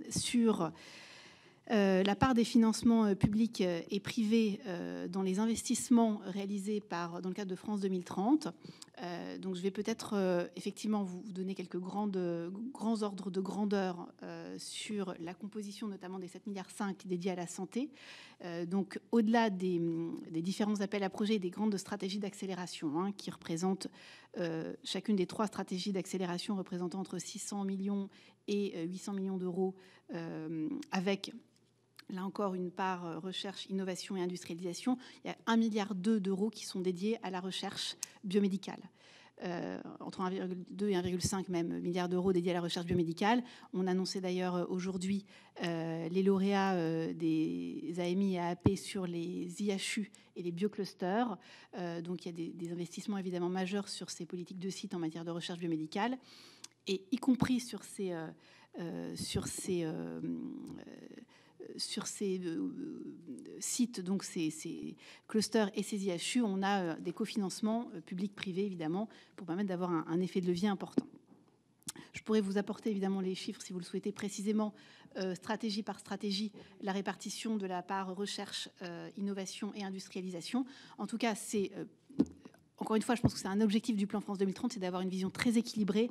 sur la part des financements publics et privés dans les investissements réalisés dans le cadre de France 2030. Donc je vais peut-être effectivement vous donner quelques grands ordres de grandeur sur la composition notamment des 7,5 milliards dédiés à la santé. Donc au-delà des différents appels à projets et des grandes stratégies d'accélération qui représentent chacune des 3 stratégies d'accélération représentant entre 600 millions et 800 millions d'euros avec là encore une part recherche, innovation et industrialisation. Il y a 1,2 milliard d'euros qui sont dédiés à la recherche biomédicale. Entre 1,2 et 1,5 même milliards d'euros dédiés à la recherche biomédicale. On annonçait d'ailleurs aujourd'hui les lauréats des AMI et AAP sur les IHU et les bioclusters. Donc il y a des investissements évidemment majeurs sur ces politiques de site en matière de recherche biomédicale, et y compris sur ces sites, donc ces clusters et ces IHU, on a des cofinancements publics-privés, évidemment, pour permettre d'avoir un effet de levier important. Je pourrais vous apporter, évidemment, les chiffres, si vous le souhaitez, précisément, stratégie par stratégie, la répartition de la part recherche, innovation et industrialisation. En tout cas, encore une fois, je pense que c'est un objectif du plan France 2030, c'est d'avoir une vision très équilibrée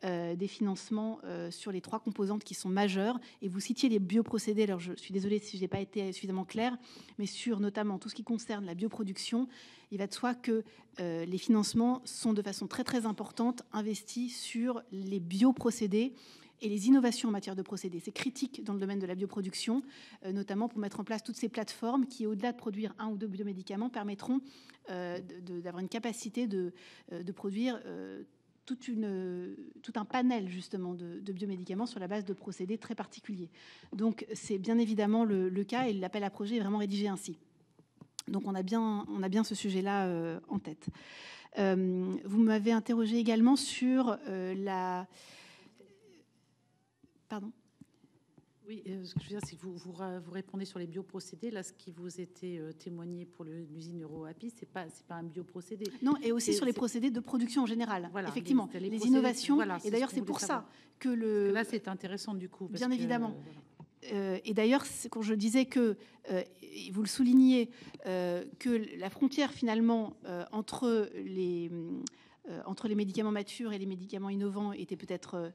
des financements sur les 3 composantes qui sont majeures. Et vous citiez les bioprocédés, alors je suis désolée si je n'ai pas été suffisamment claire, mais sur notamment tout ce qui concerne la bioproduction, il va de soi que les financements sont de façon très très importante investis sur les bioprocédés et les innovations en matière de procédés. C'est critique dans le domaine de la bioproduction, notamment pour mettre en place toutes ces plateformes qui, au-delà de produire 1 ou 2 biomédicaments, permettront d'avoir une capacité de produire tout un panel justement de biomédicaments sur la base de procédés très particuliers. Donc c'est bien évidemment le cas, et l'appel à projet est vraiment rédigé ainsi. Donc on a bien ce sujet-là en tête. Vous m'avez interrogé également sur la... Pardon ? Oui, ce que je veux dire, c'est que vous répondez sur les bioprocédés. Là, ce qui vous était témoigné pour l'usine EuroAPI, c'est pas un bioprocédé. Non, et aussi sur les procédés de production en général. Voilà, effectivement, les innovations. Voilà, et d'ailleurs, c'est pour ça que le... Là, c'est intéressant du coup. Bien évidemment. Et d'ailleurs, quand je disais que, vous le soulignez, que la frontière finalement entre les médicaments matures et les médicaments innovants était peut-être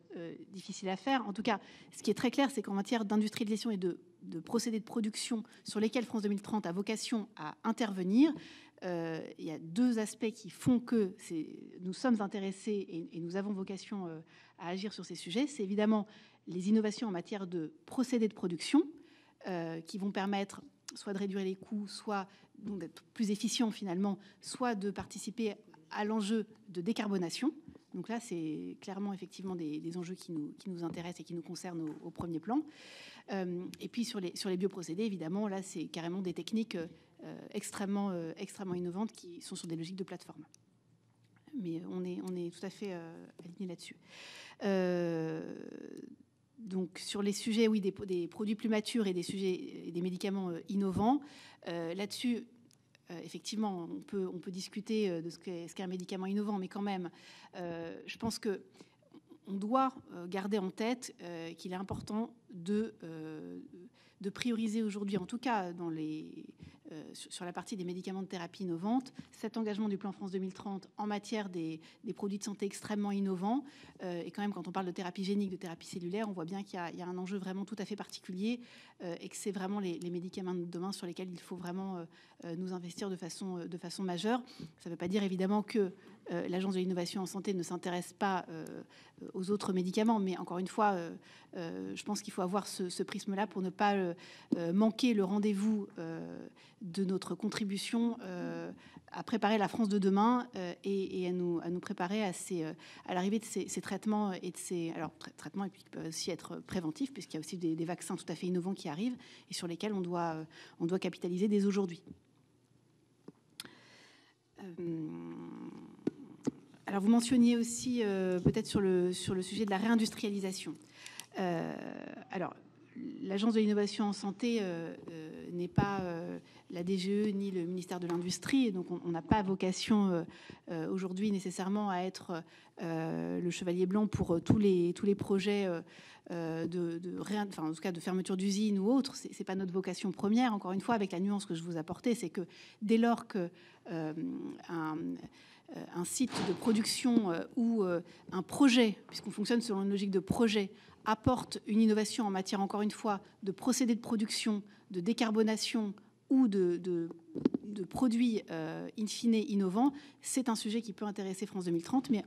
difficile à faire. En tout cas, ce qui est très clair, c'est qu'en matière d'industrialisation et de procédés de production sur lesquels France 2030 a vocation à intervenir, il y a 2 aspects qui font que nous sommes intéressés et nous avons vocation à agir sur ces sujets. C'est évidemment les innovations en matière de procédés de production qui vont permettre soit de réduire les coûts, soit d'être plus efficient finalement, soit de participer à l'enjeu de décarbonation. Donc là, c'est clairement effectivement des enjeux qui nous intéressent et qui nous concernent au premier plan. Et puis sur les bioprocédés, évidemment, là, c'est carrément des techniques extrêmement innovantes qui sont sur des logiques de plateforme. Mais on est tout à fait aligné là-dessus. Donc sur les sujets, oui, des produits plus matures et des médicaments innovants, là-dessus, effectivement, on peut discuter de ce qu'est un médicament innovant, mais quand même, je pense que on doit garder en tête qu'il est important de prioriser aujourd'hui, en tout cas sur la partie des médicaments de thérapie innovantes, cet engagement du plan France 2030 en matière des produits de santé extrêmement innovants. Et quand même, quand on parle de thérapie génique, de thérapie cellulaire, on voit bien qu'il y a un enjeu vraiment tout à fait particulier et que c'est vraiment les médicaments de demain sur lesquels il faut vraiment nous investir de façon majeure. Ça ne veut pas dire évidemment que l'Agence de l'innovation en santé ne s'intéresse pas aux autres médicaments, mais encore une fois, je pense qu'il faut avoir ce prisme-là pour ne pas manquer le rendez-vous de notre contribution à préparer la France de demain et à nous préparer à l'arrivée de ces traitements et de ces traitements et puis qui peuvent aussi être préventifs puisqu'il y a aussi des vaccins tout à fait innovants qui arrivent et sur lesquels on doit capitaliser dès aujourd'hui. Alors vous mentionniez aussi peut-être sur le sujet de la réindustrialisation. Alors l'Agence de l'innovation en santé n'est pas la DGE ni le ministère de l'Industrie, et donc on n'a pas vocation aujourd'hui nécessairement à être le chevalier blanc pour tous les projets en tout cas de fermeture d'usines ou autres. C'est pas notre vocation première. Encore une fois, avec la nuance que je vous apportais, c'est que dès lors que un site de production ou un projet, puisqu'on fonctionne selon une logique de projet, apporte une innovation en matière, encore une fois, de procédés de production, de décarbonation ou de produits in fine innovants, c'est un sujet qui peut intéresser France 2030, mais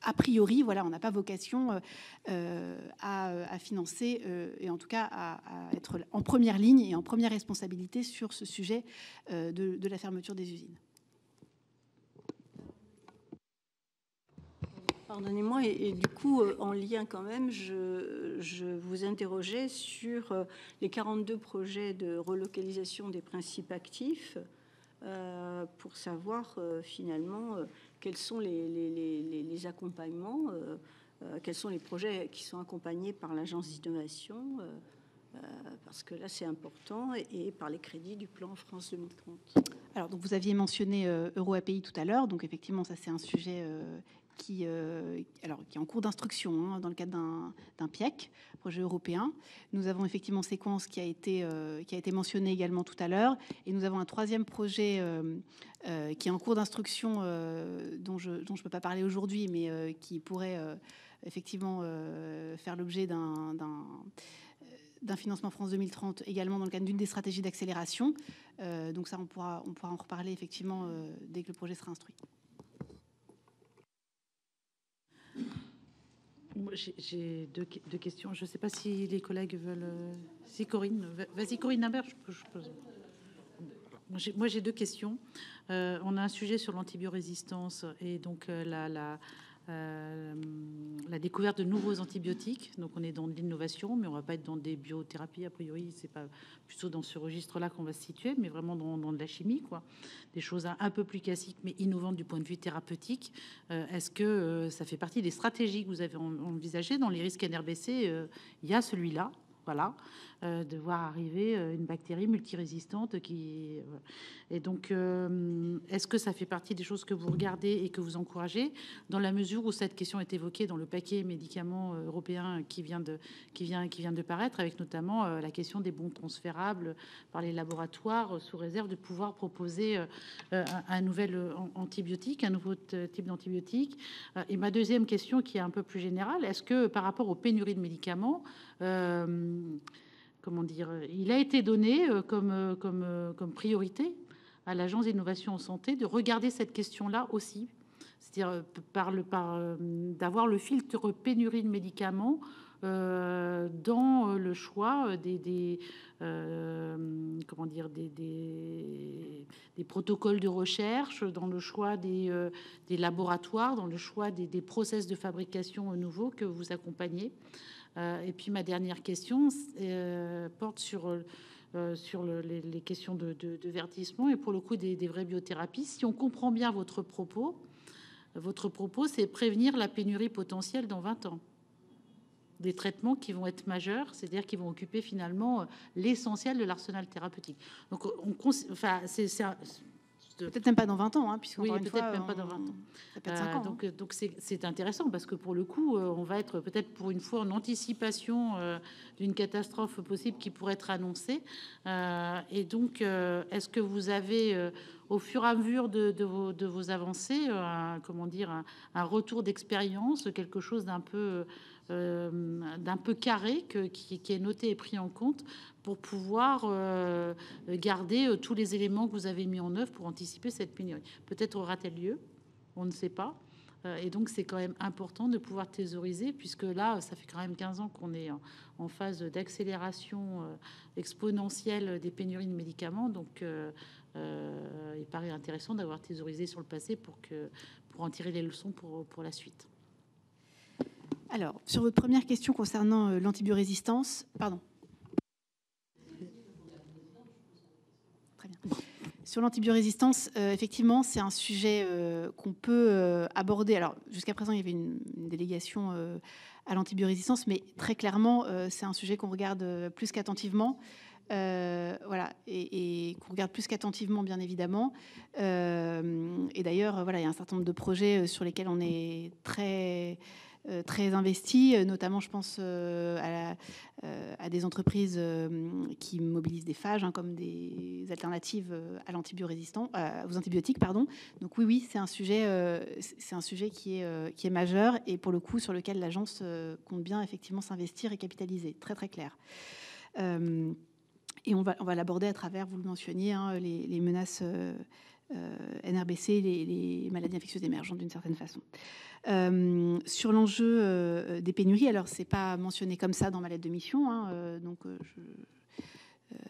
a priori, voilà, on n'a pas vocation à financer et en tout cas à être en première ligne et en première responsabilité sur ce sujet de la fermeture des usines. Pardonnez-moi, et du coup, en lien quand même, je vous interrogeais sur les 42 projets de relocalisation des principes actifs pour savoir finalement quels sont les accompagnements, quels sont les projets qui sont accompagnés par l'Agence d'innovation, parce que là c'est important, et par les crédits du plan France 2030. Alors donc vous aviez mentionné EuroAPI tout à l'heure, donc effectivement ça c'est un sujet qui est en cours d'instruction dans le cadre d'un PIEC, projet européen. Nous avons effectivement Séquence qui a été mentionné également tout à l'heure, et nous avons un troisième projet qui est en cours d'instruction dont je peux pas parler aujourd'hui, mais qui pourrait effectivement faire l'objet d'un financement France 2030 également dans le cadre d'une des stratégies d'accélération. Donc ça, on pourra en reparler effectivement dès que le projet sera instruit. J'ai deux questions. Je ne sais pas si les collègues veulent... Si Corinne... Vas-y Corinne Imbert. Moi j'ai deux questions. On a un sujet sur l'antibiorésistance et donc la découverte de nouveaux antibiotiques. Donc on est dans de l'innovation, mais on va pas être dans des biothérapies a priori. C'est pas plutôt dans ce registre-là qu'on va se situer, mais vraiment dans de la chimie, quoi. Des choses un peu plus classiques, mais innovantes du point de vue thérapeutique. Est-ce que ça fait partie des stratégies que vous avez envisagées dans les risques NRBC? Il y a celui-là. Voilà, de voir arriver une bactérie multirésistante qui... Et donc, est-ce que ça fait partie des choses que vous regardez et que vous encouragez, dans la mesure où cette question est évoquée dans le paquet médicaments européen qui vient de paraître, avec notamment la question des bons transférables par les laboratoires, sous réserve de pouvoir proposer un nouvel antibiotique, un nouveau type d'antibiotique. Et ma deuxième question, qui est un peu plus générale, est-ce que par rapport aux pénuries de médicaments, comment dire, il a été donné comme priorité à l'Agence d'innovation en santé de regarder cette question-là aussi, c'est-à-dire d'avoir le filtre pénurie de médicaments dans le choix des protocoles de recherche, dans le choix des laboratoires, dans le choix des process de fabrication nouveaux que vous accompagnez. Et puis ma dernière question porte sur les questions de verdissement et pour le coup des vraies biothérapies. Si on comprend bien votre propos, c'est prévenir la pénurie potentielle dans 20 ans. Des traitements qui vont être majeurs, c'est-à-dire qui vont occuper finalement l'essentiel de l'arsenal thérapeutique. Donc, peut-être même pas dans 20 ans, hein, puisque oui, peut-être même pas dans 20 ans. Ça peut être 5 ans. Donc c'est intéressant parce que pour le coup, on va être peut-être pour une fois en anticipation d'une catastrophe possible qui pourrait être annoncée. Et donc, est-ce que vous avez, au fur et à mesure de vos avancées, un retour d'expérience, quelque chose d'un peu carré qui est noté et pris en compte pour pouvoir garder tous les éléments que vous avez mis en œuvre pour anticiper cette pénurie. Peut-être aura-t-elle lieu, on ne sait pas. Et donc, c'est quand même important de pouvoir thésauriser, puisque là, ça fait quand même 15 ans qu'on est en phase d'accélération exponentielle des pénuries de médicaments. Donc, il paraît intéressant d'avoir thésaurisé sur le passé pour en tirer les leçons pour la suite. Alors, sur votre première question concernant l'antibiorésistance, pardon. Très bien. Sur l'antibiorésistance, effectivement, c'est un sujet qu'on peut aborder. Alors, jusqu'à présent, il y avait une délégation à l'antibiorésistance, mais très clairement, c'est un sujet qu'on regarde plus qu'attentivement. Voilà, et qu'on regarde plus qu'attentivement, bien évidemment. Et d'ailleurs, voilà, il y a un certain nombre de projets sur lesquels on est très investi, notamment je pense à des entreprises qui mobilisent des phages, hein, comme des alternatives à aux antibiotiques, pardon. Donc oui, c'est un sujet qui est majeur et pour le coup sur lequel l'agence compte bien effectivement s'investir et capitaliser, très très clair. Et on va l'aborder à travers, vous le mentionniez, hein, les menaces NRBC, les maladies infectieuses émergentes d'une certaine façon. Sur l'enjeu des pénuries, alors c'est pas mentionné comme ça dans ma lettre de mission, hein, donc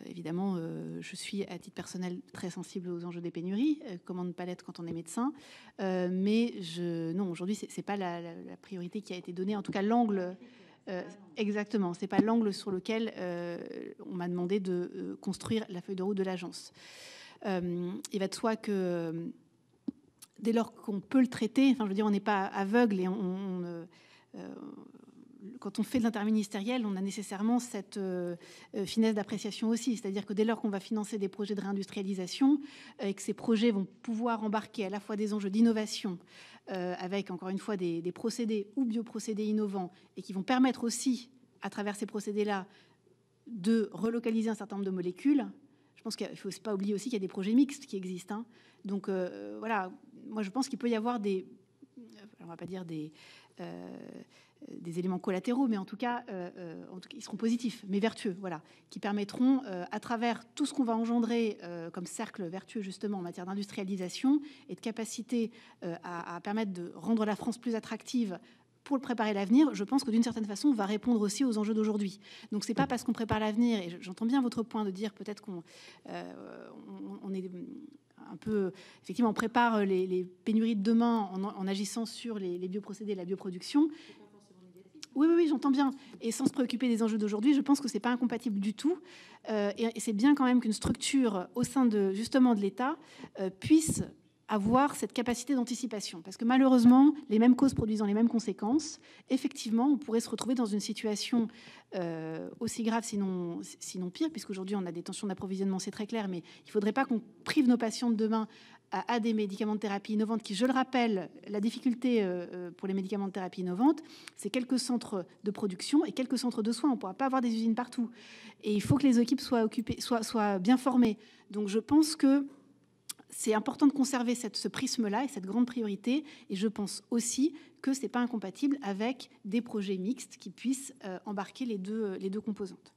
évidemment, je suis à titre personnel très sensible aux enjeux des pénuries. Comment ne pas l'être quand on est médecin, mais non, aujourd'hui c'est pas la priorité qui a été donnée. En tout cas, l'angle exactement, c'est pas l'angle sur lequel on m'a demandé de construire la feuille de route de l'agence. Il va de soi que dès lors qu'on peut le traiter, enfin, je veux dire, on n'est pas aveugle et quand on fait de l'interministériel, on a nécessairement cette finesse d'appréciation aussi. C'est-à-dire que dès lors qu'on va financer des projets de réindustrialisation et que ces projets vont pouvoir embarquer à la fois des enjeux d'innovation, avec encore une fois des procédés ou bioprocédés innovants et qui vont permettre aussi, à travers ces procédés-là, de relocaliser un certain nombre de molécules. Je pense qu'il ne faut pas oublier aussi qu'il y a des projets mixtes qui existent, hein. Donc voilà, moi je pense qu'il peut y avoir on va pas dire des éléments collatéraux, mais en tout cas, ils seront positifs, mais vertueux, voilà, qui permettront, à travers tout ce qu'on va engendrer comme cercle vertueux justement en matière d'industrialisation et de capacité à permettre de rendre la France plus attractive pour le préparer l'avenir, je pense que d'une certaine façon, on va répondre aussi aux enjeux d'aujourd'hui. Donc c'est pas parce qu'on prépare l'avenir, et j'entends bien votre point de dire peut-être qu'on est un peu, effectivement, on prépare les pénuries de demain en agissant sur les bioprocédés et la bioproduction. Oui, j'entends bien. Et sans se préoccuper des enjeux d'aujourd'hui, je pense que c'est pas incompatible du tout. Et c'est bien quand même qu'une structure au sein justement de l'État puisse avoir cette capacité d'anticipation. Parce que malheureusement, les mêmes causes produisant les mêmes conséquences, effectivement, on pourrait se retrouver dans une situation aussi grave, sinon pire, puisqu'aujourd'hui, on a des tensions d'approvisionnement, c'est très clair, mais il ne faudrait pas qu'on prive nos patients de demain à des médicaments de thérapie innovantes qui, je le rappelle, la difficulté pour les médicaments de thérapie innovantes, c'est quelques centres de production et quelques centres de soins. On ne pourra pas avoir des usines partout. Et il faut que les équipes soient bien formées. Donc, je pense que c'est important de conserver ce prisme-là et cette grande priorité. Et je pense aussi que ce n'est pas incompatible avec des projets mixtes qui puissent embarquer les deux composantes.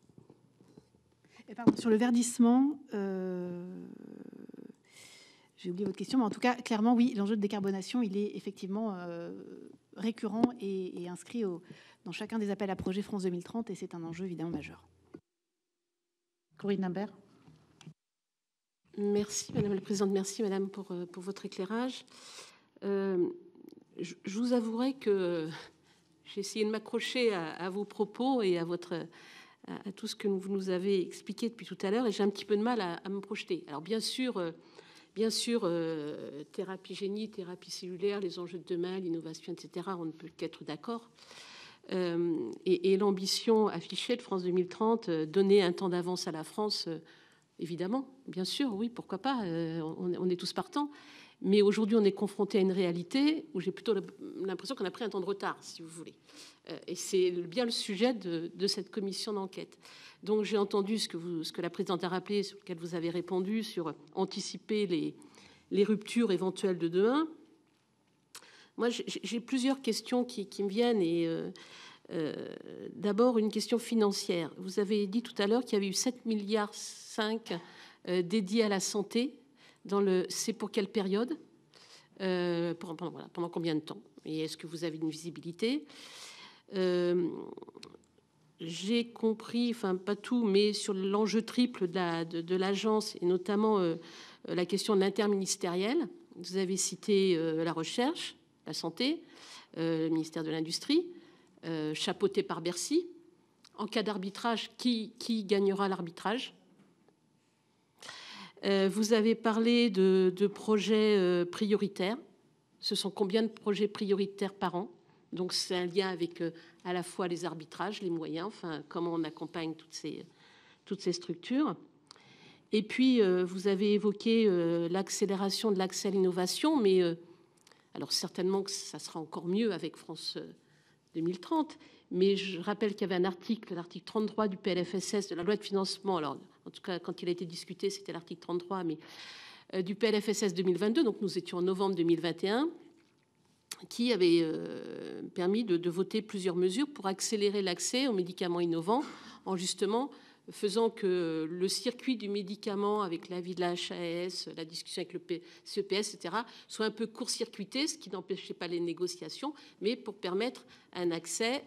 Et pardon, sur le verdissement, j'ai oublié votre question, mais en tout cas, clairement, oui, l'enjeu de décarbonation, il est effectivement récurrent et inscrit dans chacun des appels à projets France 2030, et c'est un enjeu évidemment majeur. Corinne Imbert. Merci Madame la Présidente, merci Madame pour votre éclairage. Je vous avouerai que j'ai essayé de m'accrocher à vos propos et à tout ce que vous nous avez expliqué depuis tout à l'heure, et j'ai un petit peu de mal à me projeter. Alors bien sûr, thérapie génie, thérapie cellulaire, les enjeux de demain, l'innovation, etc., on ne peut qu'être d'accord. Et l'ambition affichée de France 2030, donner un temps d'avance à la France, évidemment, bien sûr, oui, pourquoi pas, on est tous partants. Mais aujourd'hui, on est confronté à une réalité où j'ai plutôt l'impression qu'on a pris un temps de retard, si vous voulez. Et c'est bien le sujet de cette commission d'enquête. Donc, j'ai entendu ce que la présidente a rappelé, sur lequel vous avez répondu, sur anticiper les ruptures éventuelles de demain. Moi, j'ai plusieurs questions qui me viennent. Et d'abord, une question financière. Vous avez dit tout à l'heure qu'il y avait eu 7,5 milliards dédiés à la santé. C'est pour quelle période, pendant combien de temps, et est-ce que vous avez une visibilité? J'ai compris, enfin pas tout, mais sur l'enjeu triple de l'agence, et notamment la question de l'interministériel. Vous avez cité la recherche, la santé, le ministère de l'Industrie, chapeauté par Bercy. En cas d'arbitrage, qui gagnera l'arbitrage? Vous avez parlé de projets prioritaires. Ce sont combien de projets prioritaires par an? Donc, c'est un lien avec à la fois les arbitrages, les moyens, enfin, comment on accompagne toutes ces structures. Et puis, vous avez évoqué l'accélération de l'accès à l'innovation, mais alors certainement que ça sera encore mieux avec France 2030. Mais je rappelle qu'il y avait l'article 33 du PLFSS, de la loi de financement, alors en tout cas quand il a été discuté c'était l'article 33, mais du PLFSS 2022, donc nous étions en novembre 2021, qui avait permis de voter plusieurs mesures pour accélérer l'accès aux médicaments innovants, en justement faisant que le circuit du médicament avec l'avis de la HAS, la discussion avec le CEPS, etc., soit un peu court-circuité, ce qui n'empêchait pas les négociations, mais pour permettre un accès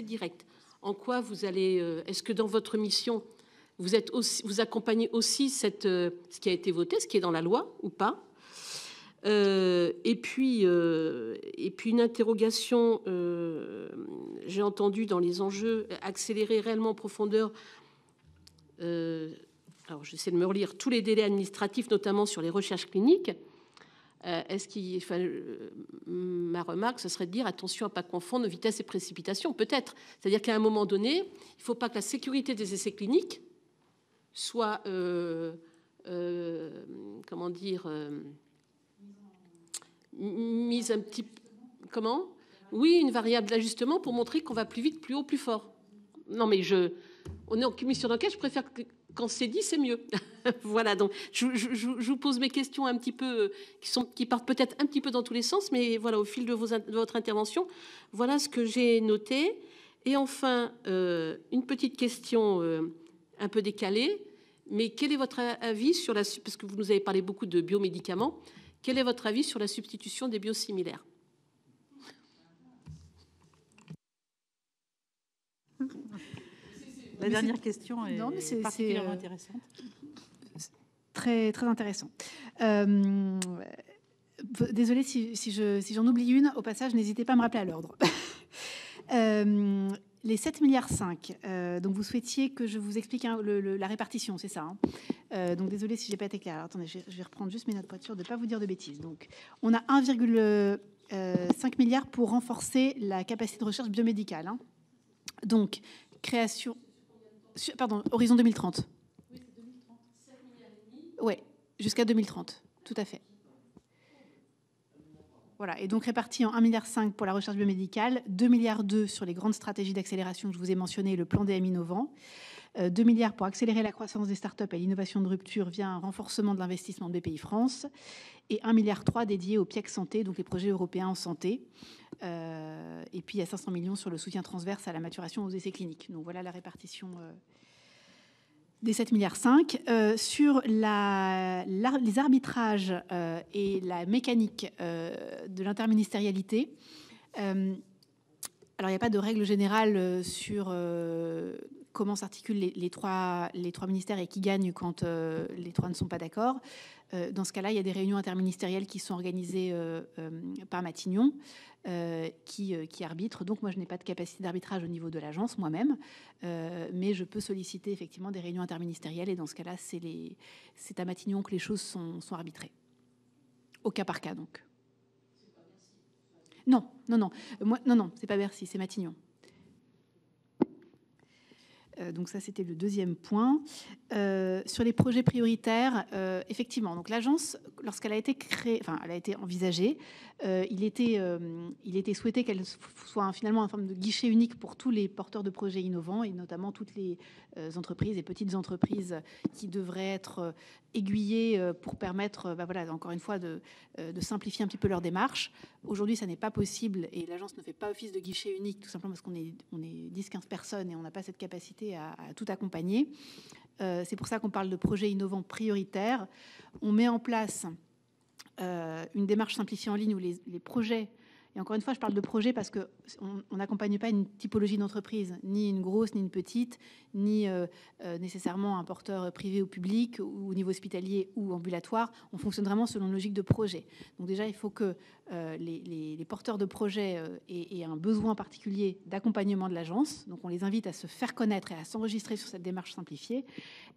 direct. En quoi vous allez... est-ce que dans votre mission, vous accompagnez aussi ce qui a été voté, ce qui est dans la loi ou pas? Et puis une interrogation, j'ai entendu dans les enjeux, accélérer réellement en profondeur... alors j'essaie de me relire tous les délais administratifs, notamment sur les recherches cliniques. Ma remarque, ce serait de dire attention à ne pas confondre vitesse et précipitation, peut-être. C'est-à-dire qu'à un moment donné, il ne faut pas que la sécurité des essais cliniques soit, comment dire, mise un petit... Comment? Oui, une variable d'ajustement pour montrer qu'on va plus vite, plus haut, plus fort. Non, mais on est en commission d'enquête, je préfère que quand c'est dit, c'est mieux. Voilà, donc je vous pose mes questions un petit peu, qui partent peut-être un petit peu dans tous les sens, mais voilà, au fil de votre intervention, voilà ce que j'ai noté. Et enfin, une petite question un peu décalée, mais quel est votre avis sur parce que vous nous avez parlé beaucoup de biomédicaments, quel est votre avis sur la substitution des biosimilaires? La dernière question est particulièrement intéressante. Très, très intéressant. Désolée si j'en oublie une. Au passage, n'hésitez pas à me rappeler à l'ordre. Les 7,5 milliards, donc vous souhaitiez que je vous explique la répartition, c'est ça, hein? Donc désolée si je n'ai pas été claire. Alors, attendez, je vais reprendre juste mes notes pour être sûre de ne pas vous dire de bêtises. Donc, on a 1,5 milliard pour renforcer la capacité de recherche biomédicale, hein. Donc, création... Pardon, horizon 2030. Oui, c'est 2030. 7 milliards et demi. Oui, jusqu'à 2030, tout à fait. Voilà, et donc réparti en 1,5 milliard pour la recherche biomédicale, 2,2 milliards sur les grandes stratégies d'accélération que je vous ai mentionnées, le plan DM innovant, 2 milliards pour accélérer la croissance des startups et l'innovation de rupture via un renforcement de l'investissement de BPI-France, et 1,3 milliard dédié au PIEC santé, donc les projets européens en santé. Et puis il y a 500 millions sur le soutien transverse à la maturation aux essais cliniques. Donc voilà la répartition Des 7,5 milliards. Sur les arbitrages et la mécanique de l'interministérialité, alors il n'y a pas de règle générale sur comment s'articulent les trois ministères et qui gagne quand les trois ne sont pas d'accord. Dans ce cas-là, il y a des réunions interministérielles qui sont organisées par Matignon, qui arbitre. Donc moi, je n'ai pas de capacité d'arbitrage au niveau de l'agence moi-même, mais je peux solliciter effectivement des réunions interministérielles, et dans ce cas-là, c'est à Matignon que les choses sont arbitrées. Au cas par cas, donc. Non, c'est pas Bercy, c'est Matignon. Donc ça, c'était le deuxième point. Sur les projets prioritaires, effectivement, donc l'agence, lorsqu'elle a été créée, enfin, elle a été envisagée, il était souhaité qu'elle soit finalement une forme de guichet unique pour tous les porteurs de projets innovants, et notamment toutes les entreprises et petites entreprises qui devraient être aiguillées pour permettre, voilà, encore une fois, de simplifier un petit peu leur démarche. Aujourd'hui, ça n'est pas possible, et l'agence ne fait pas office de guichet unique, tout simplement parce qu'on est 10-15 personnes et on n'a pas cette capacité à tout accompagner. C'est pour ça qu'on parle de projets innovants prioritaires. On met en place une démarche simplifiée en ligne où les projets, et encore une fois, je parle de projet parce qu'on n'accompagne pas une typologie d'entreprise, ni une grosse, ni une petite, ni nécessairement un porteur privé ou public, ou au niveau hospitalier ou ambulatoire. On fonctionne vraiment selon une logique de projet. Donc déjà, il faut que les porteurs de projets aient un besoin particulier d'accompagnement de l'agence. Donc on les invite à se faire connaître et à s'enregistrer sur cette démarche simplifiée.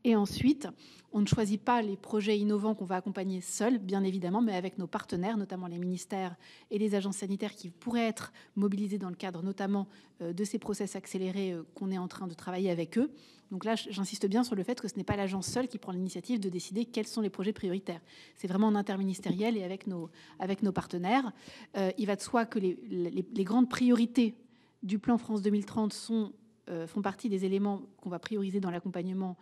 Et ensuite, on ne choisit pas les projets innovants qu'on va accompagner seuls, bien évidemment, mais avec nos partenaires, notamment les ministères et les agences sanitaires qui pourraient être mobilisés dans le cadre notamment de ces process accélérés qu'on est en train de travailler avec eux. Donc là, j'insiste bien sur le fait que ce n'est pas l'agence seule qui prend l'initiative de décider quels sont les projets prioritaires. C'est vraiment en interministériel et avec nos partenaires. Il va de soi que les grandes priorités du plan France 2030 font partie des éléments qu'on va prioriser dans l'accompagnement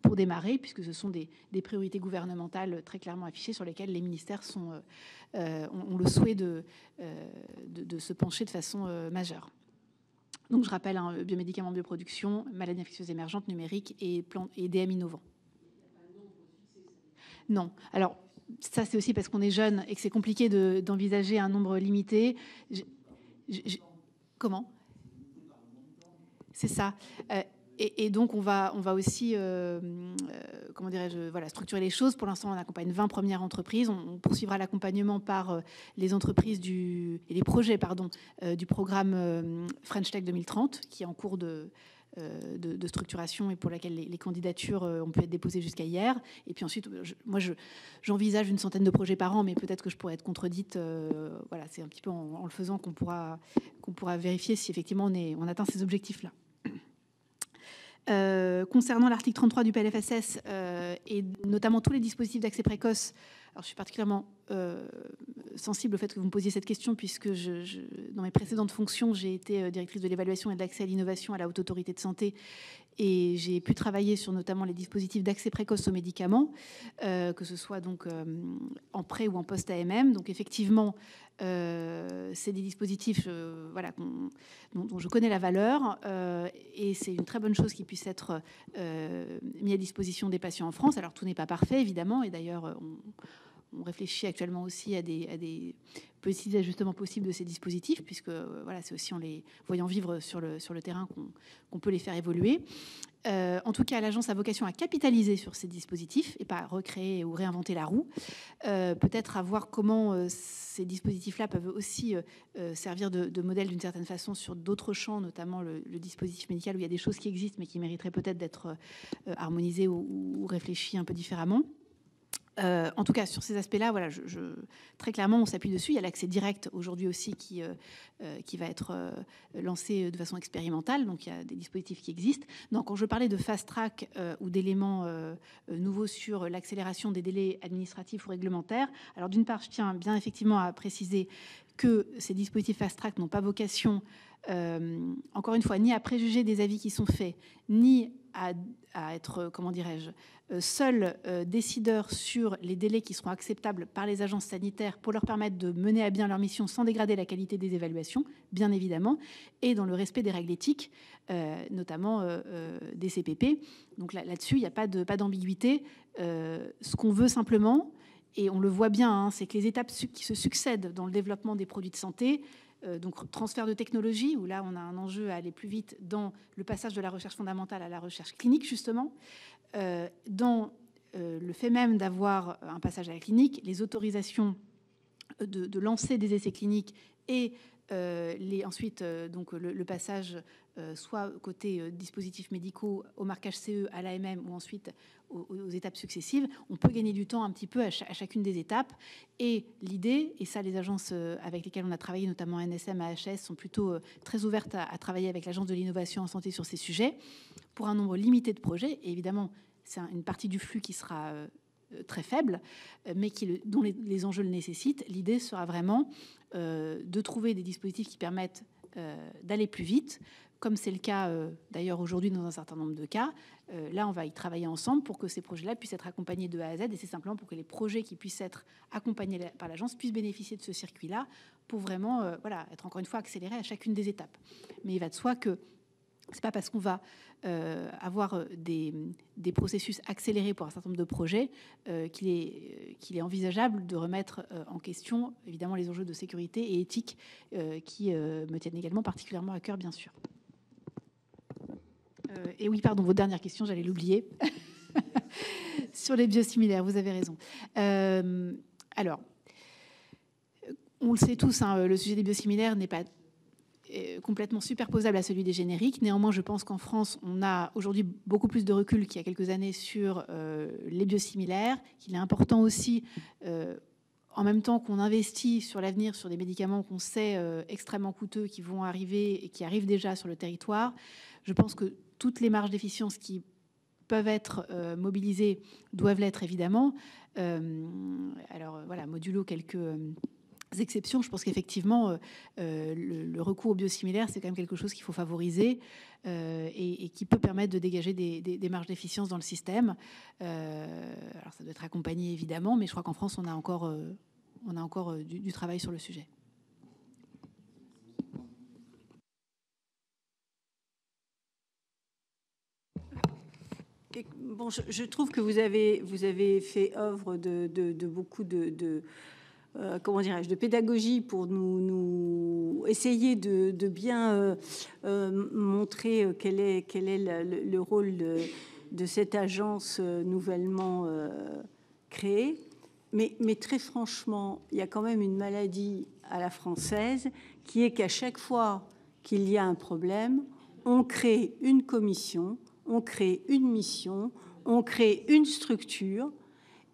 pour démarrer, puisque ce sont des priorités gouvernementales très clairement affichées sur lesquelles les ministères ont le souhait de se pencher de façon majeure. Donc je rappelle, biomédicaments, bioproduction, maladies infectieuses émergentes, numériques et DM innovants. Non. Alors ça, c'est aussi parce qu'on est jeune et que c'est compliqué d'envisager un nombre limité. Comment ? C'est ça. Et donc, on va aussi, comment dirais-je, voilà, structurer les choses. Pour l'instant, on accompagne 20 premières entreprises. On poursuivra l'accompagnement par les entreprises et les projets, du programme French Tech 2030, qui est en cours de structuration et pour laquelle les candidatures ont pu être déposées jusqu'à hier. Et puis ensuite, j'envisage une centaine de projets par an, mais peut-être que je pourrais être contredite. Voilà, c'est un petit peu en le faisant qu'on pourra vérifier si effectivement on atteint ces objectifs-là. Concernant l'article 33 du PLFSS et notamment tous les dispositifs d'accès précoce, alors je suis particulièrement sensible au fait que vous me posiez cette question, puisque dans mes précédentes fonctions, j'ai été directrice de l'évaluation et de l'accès à l'innovation à la Haute Autorité de Santé, et j'ai pu travailler sur notamment les dispositifs d'accès précoce aux médicaments, que ce soit donc en pré ou en post-AMM. Donc effectivement, c'est des dispositifs voilà, dont je connais la valeur, et c'est une très bonne chose qu'ils puissent être mis à disposition des patients en France. Alors tout n'est pas parfait, évidemment, et d'ailleurs on réfléchit actuellement aussi à des petits ajustements possibles de ces dispositifs, puisque voilà, c'est aussi en les voyant vivre sur le terrain qu'on peut les faire évoluer. En tout cas, l'agence a vocation à capitaliser sur ces dispositifs et pas à recréer ou réinventer la roue. Peut-être à voir comment ces dispositifs-là peuvent aussi servir de modèle d'une certaine façon sur d'autres champs, notamment le dispositif médical, où il y a des choses qui existent mais qui mériteraient peut-être d'être harmonisées ou réfléchies un peu différemment. En tout cas, sur ces aspects-là, voilà, très clairement, on s'appuie dessus. Il y a l'accès direct aujourd'hui aussi qui va être lancé de façon expérimentale. Donc, il y a des dispositifs qui existent. Donc, quand je parlais de fast track ou d'éléments nouveaux sur l'accélération des délais administratifs ou réglementaires, alors d'une part, je tiens bien effectivement à préciser que ces dispositifs fast-track n'ont pas vocation, encore une fois, ni à préjuger des avis qui sont faits, ni à être, comment dirais-je, seuls décideurs sur les délais qui seront acceptables par les agences sanitaires pour leur permettre de mener à bien leur mission sans dégrader la qualité des évaluations, bien évidemment, et dans le respect des règles éthiques, notamment des CPP. Donc là-dessus, il n'y a pas d'ambiguïté. Ce qu'on veut simplement, et on le voit bien, hein, c'est que les étapes qui se succèdent dans le développement des produits de santé, donc transfert de technologie, où là on a un enjeu à aller plus vite dans le passage de la recherche fondamentale à la recherche clinique, justement, dans le fait même d'avoir un passage à la clinique, les autorisations de lancer des essais cliniques et ensuite donc le passage soit côté dispositifs médicaux au marquage CE à l'AMM ou ensuite aux étapes successives, on peut gagner du temps un petit peu à chacune des étapes. Et l'idée, et ça les agences avec lesquelles on a travaillé, notamment NSM, AHS, sont plutôt très ouvertes à travailler avec l'Agence de l'innovation en santé sur ces sujets, pour un nombre limité de projets. Et évidemment, c'est une partie du flux qui sera très faible, mais dont les enjeux le nécessitent. L'idée sera vraiment de trouver des dispositifs qui permettent d'aller plus vite, comme c'est le cas d'ailleurs aujourd'hui dans un certain nombre de cas. Là, on va y travailler ensemble pour que ces projets-là puissent être accompagnés de A à Z, et c'est simplement pour que les projets qui puissent être accompagnés par l'agence puissent bénéficier de ce circuit-là pour vraiment être encore une fois accélérés à chacune des étapes. Mais il va de soi que c'est pas parce qu'on va avoir des processus accélérés pour un certain nombre de projets qu'il est envisageable de remettre en question évidemment les enjeux de sécurité et éthique qui me tiennent également particulièrement à cœur, bien sûr. Et oui, pardon, votre dernière question, j'allais l'oublier. Sur les biosimilaires, vous avez raison. Alors, on le sait tous, hein, le sujet des biosimilaires n'est pas complètement superposable à celui des génériques. Néanmoins, je pense qu'en France, on a aujourd'hui beaucoup plus de recul qu'il y a quelques années sur les biosimilaires, qu'il est important aussi, en même temps qu'on investit sur l'avenir, sur des médicaments qu'on sait extrêmement coûteux, qui vont arriver et qui arrivent déjà sur le territoire. Je pense que toutes les marges d'efficience qui peuvent être mobilisées doivent l'être, évidemment. Alors voilà, modulo quelques exceptions. Je pense qu'effectivement, le recours aux biosimilaires, c'est quand même quelque chose qu'il faut favoriser et qui peut permettre de dégager des marges d'efficience dans le système. Alors ça doit être accompagné, évidemment, mais je crois qu'en France, on a encore du travail sur le sujet. Bon, je trouve que vous avez fait œuvre de beaucoup comment dirais-je, de pédagogie pour nous essayer de bien montrer quel est le rôle de cette agence nouvellement créée. Mais très franchement, il y a quand même une maladie à la française qui est qu'à chaque fois qu'il y a un problème, on crée une commission, on crée une mission, on crée une structure.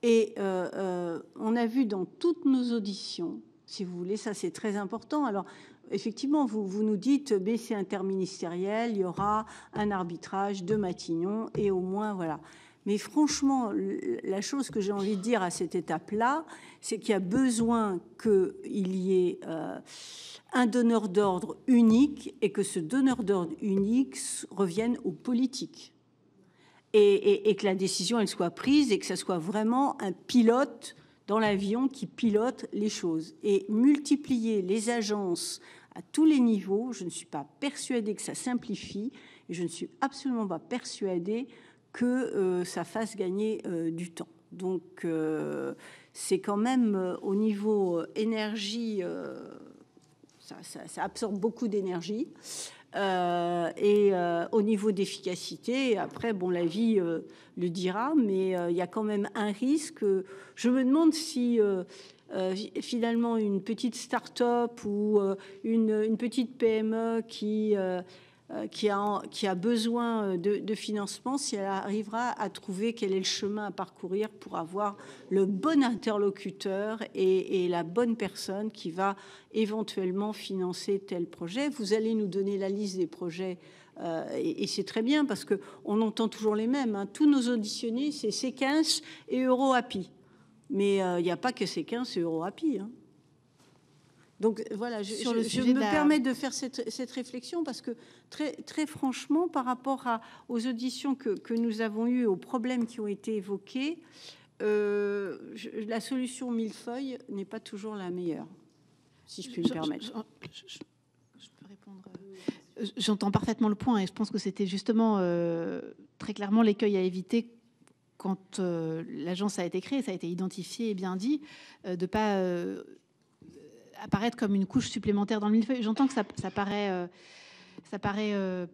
Et on a vu dans toutes nos auditions, si vous voulez, ça c'est très important. Alors effectivement, vous nous dites, mais c'est interministériel, il y aura un arbitrage de Matignon et au moins voilà. Mais franchement, la chose que j'ai envie de dire à cette étape-là, c'est qu'il y a besoin qu'il y ait un donneur d'ordre unique et que ce donneur d'ordre unique revienne aux politiques. Et que la décision, elle soit prise et que ça soit vraiment un pilote dans l'avion qui pilote les choses. Et multiplier les agences à tous les niveaux, je ne suis pas persuadée que ça simplifie et je ne suis absolument pas persuadée que ça fasse gagner du temps. Donc, c'est quand même au niveau énergie, ça absorbe beaucoup d'énergie. Et au niveau d'efficacité, après, bon, la vie le dira, mais il y a quand même un risque. Je me demande si finalement une petite start-up ou une petite PME qui a besoin de financement, si elle arrivera à trouver quel est le chemin à parcourir pour avoir le bon interlocuteur et la bonne personne qui va éventuellement financer tel projet. Vous allez nous donner la liste des projets et c'est très bien parce qu'on entend toujours les mêmes. Hein. Tous nos auditionnés, c'est C15 et EuroAPI. Mais il n'y a pas que C15 et EuroAPI. Hein. Donc voilà, Sur le je sujet me permets de faire cette réflexion parce que très franchement, par rapport aux auditions que nous avons eues, aux problèmes qui ont été évoqués, la solution millefeuille n'est pas toujours la meilleure, si je puis me permettre. Je peux répondre. J'entends parfaitement le point et je pense que c'était justement très clairement l'écueil à éviter quand l'agence a été créée, ça a été identifié et bien dit, de pas apparaître comme une couche supplémentaire dans le millefeuille. J'entends que ça paraît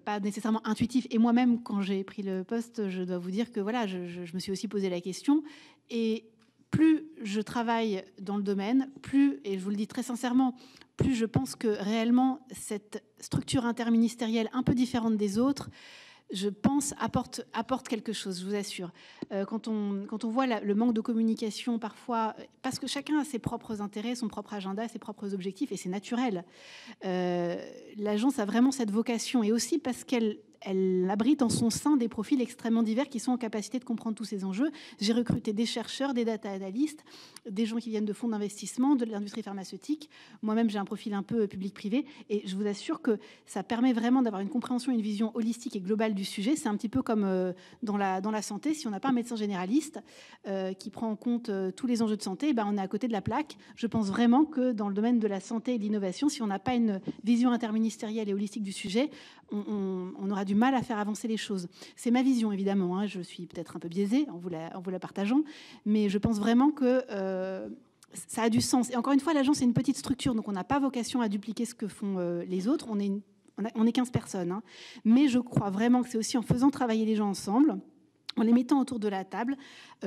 pas nécessairement intuitif. Et moi-même, quand j'ai pris le poste, je dois vous dire que voilà, je me suis aussi posé la question. Et plus je travaille dans le domaine, plus, et je vous le dis très sincèrement, plus je pense que réellement cette structure interministérielle un peu différente des autres, je pense, apporte quelque chose, je vous assure. Quand on voit le manque de communication parfois, parce que chacun a ses propres intérêts, son propre agenda, ses propres objectifs, et c'est naturel. L'agence a vraiment cette vocation, et aussi parce qu'elle abrite en son sein des profils extrêmement divers qui sont en capacité de comprendre tous ces enjeux. J'ai recruté des chercheurs, des data analystes, des gens qui viennent de fonds d'investissement, de l'industrie pharmaceutique. Moi-même, j'ai un profil un peu public-privé, et je vous assure que ça permet vraiment d'avoir une compréhension, une vision holistique et globale du sujet. C'est un petit peu comme dans la santé. Si on n'a pas un médecin généraliste qui prend en compte tous les enjeux de santé, on est à côté de la plaque. Je pense vraiment que dans le domaine de la santé et de l'innovation, si on n'a pas une vision interministérielle et holistique du sujet, on aura du mal à faire avancer les choses. C'est ma vision, évidemment. Je suis peut-être un peu biaisée en vous la partageant, mais je pense vraiment que ça a du sens. Et encore une fois, l'agence est une petite structure, donc on n'a pas vocation à dupliquer ce que font les autres. On est 15 personnes. Mais je crois vraiment que c'est aussi en faisant travailler les gens ensemble, en les mettant autour de la table,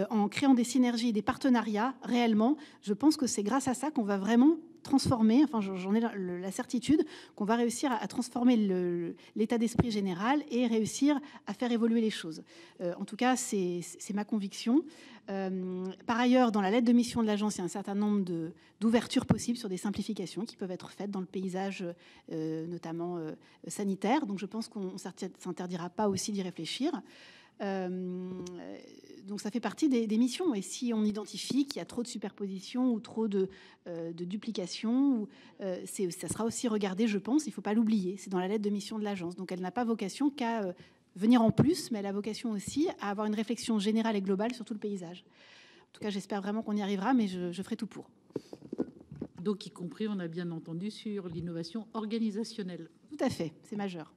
en créant des synergies, des partenariats, réellement, je pense que c'est grâce à ça qu'on va vraiment transformer, enfin j'en ai la certitude, qu'on va réussir à transformer l'état d'esprit général et réussir à faire évoluer les choses. En tout cas, c'est ma conviction. Par ailleurs, dans la lettre de mission de l'agence, il y a un certain nombre d'ouvertures possibles sur des simplifications qui peuvent être faites dans le paysage, notamment sanitaire. Donc je pense qu'on ne s'interdira pas aussi d'y réfléchir. Donc ça fait partie des missions, et si on identifie qu'il y a trop de superposition ou trop de duplication, ça sera aussi regardé, je pense, il ne faut pas l'oublier, c'est dans la lettre de mission de l'agence, donc elle n'a pas vocation qu'à venir en plus, mais elle a vocation aussi à avoir une réflexion générale et globale sur tout le paysage. En tout cas, j'espère vraiment qu'on y arrivera, mais je ferai tout pour. Donc y compris, on a bien entendu, sur l'innovation organisationnelle. Tout à fait, c'est majeur.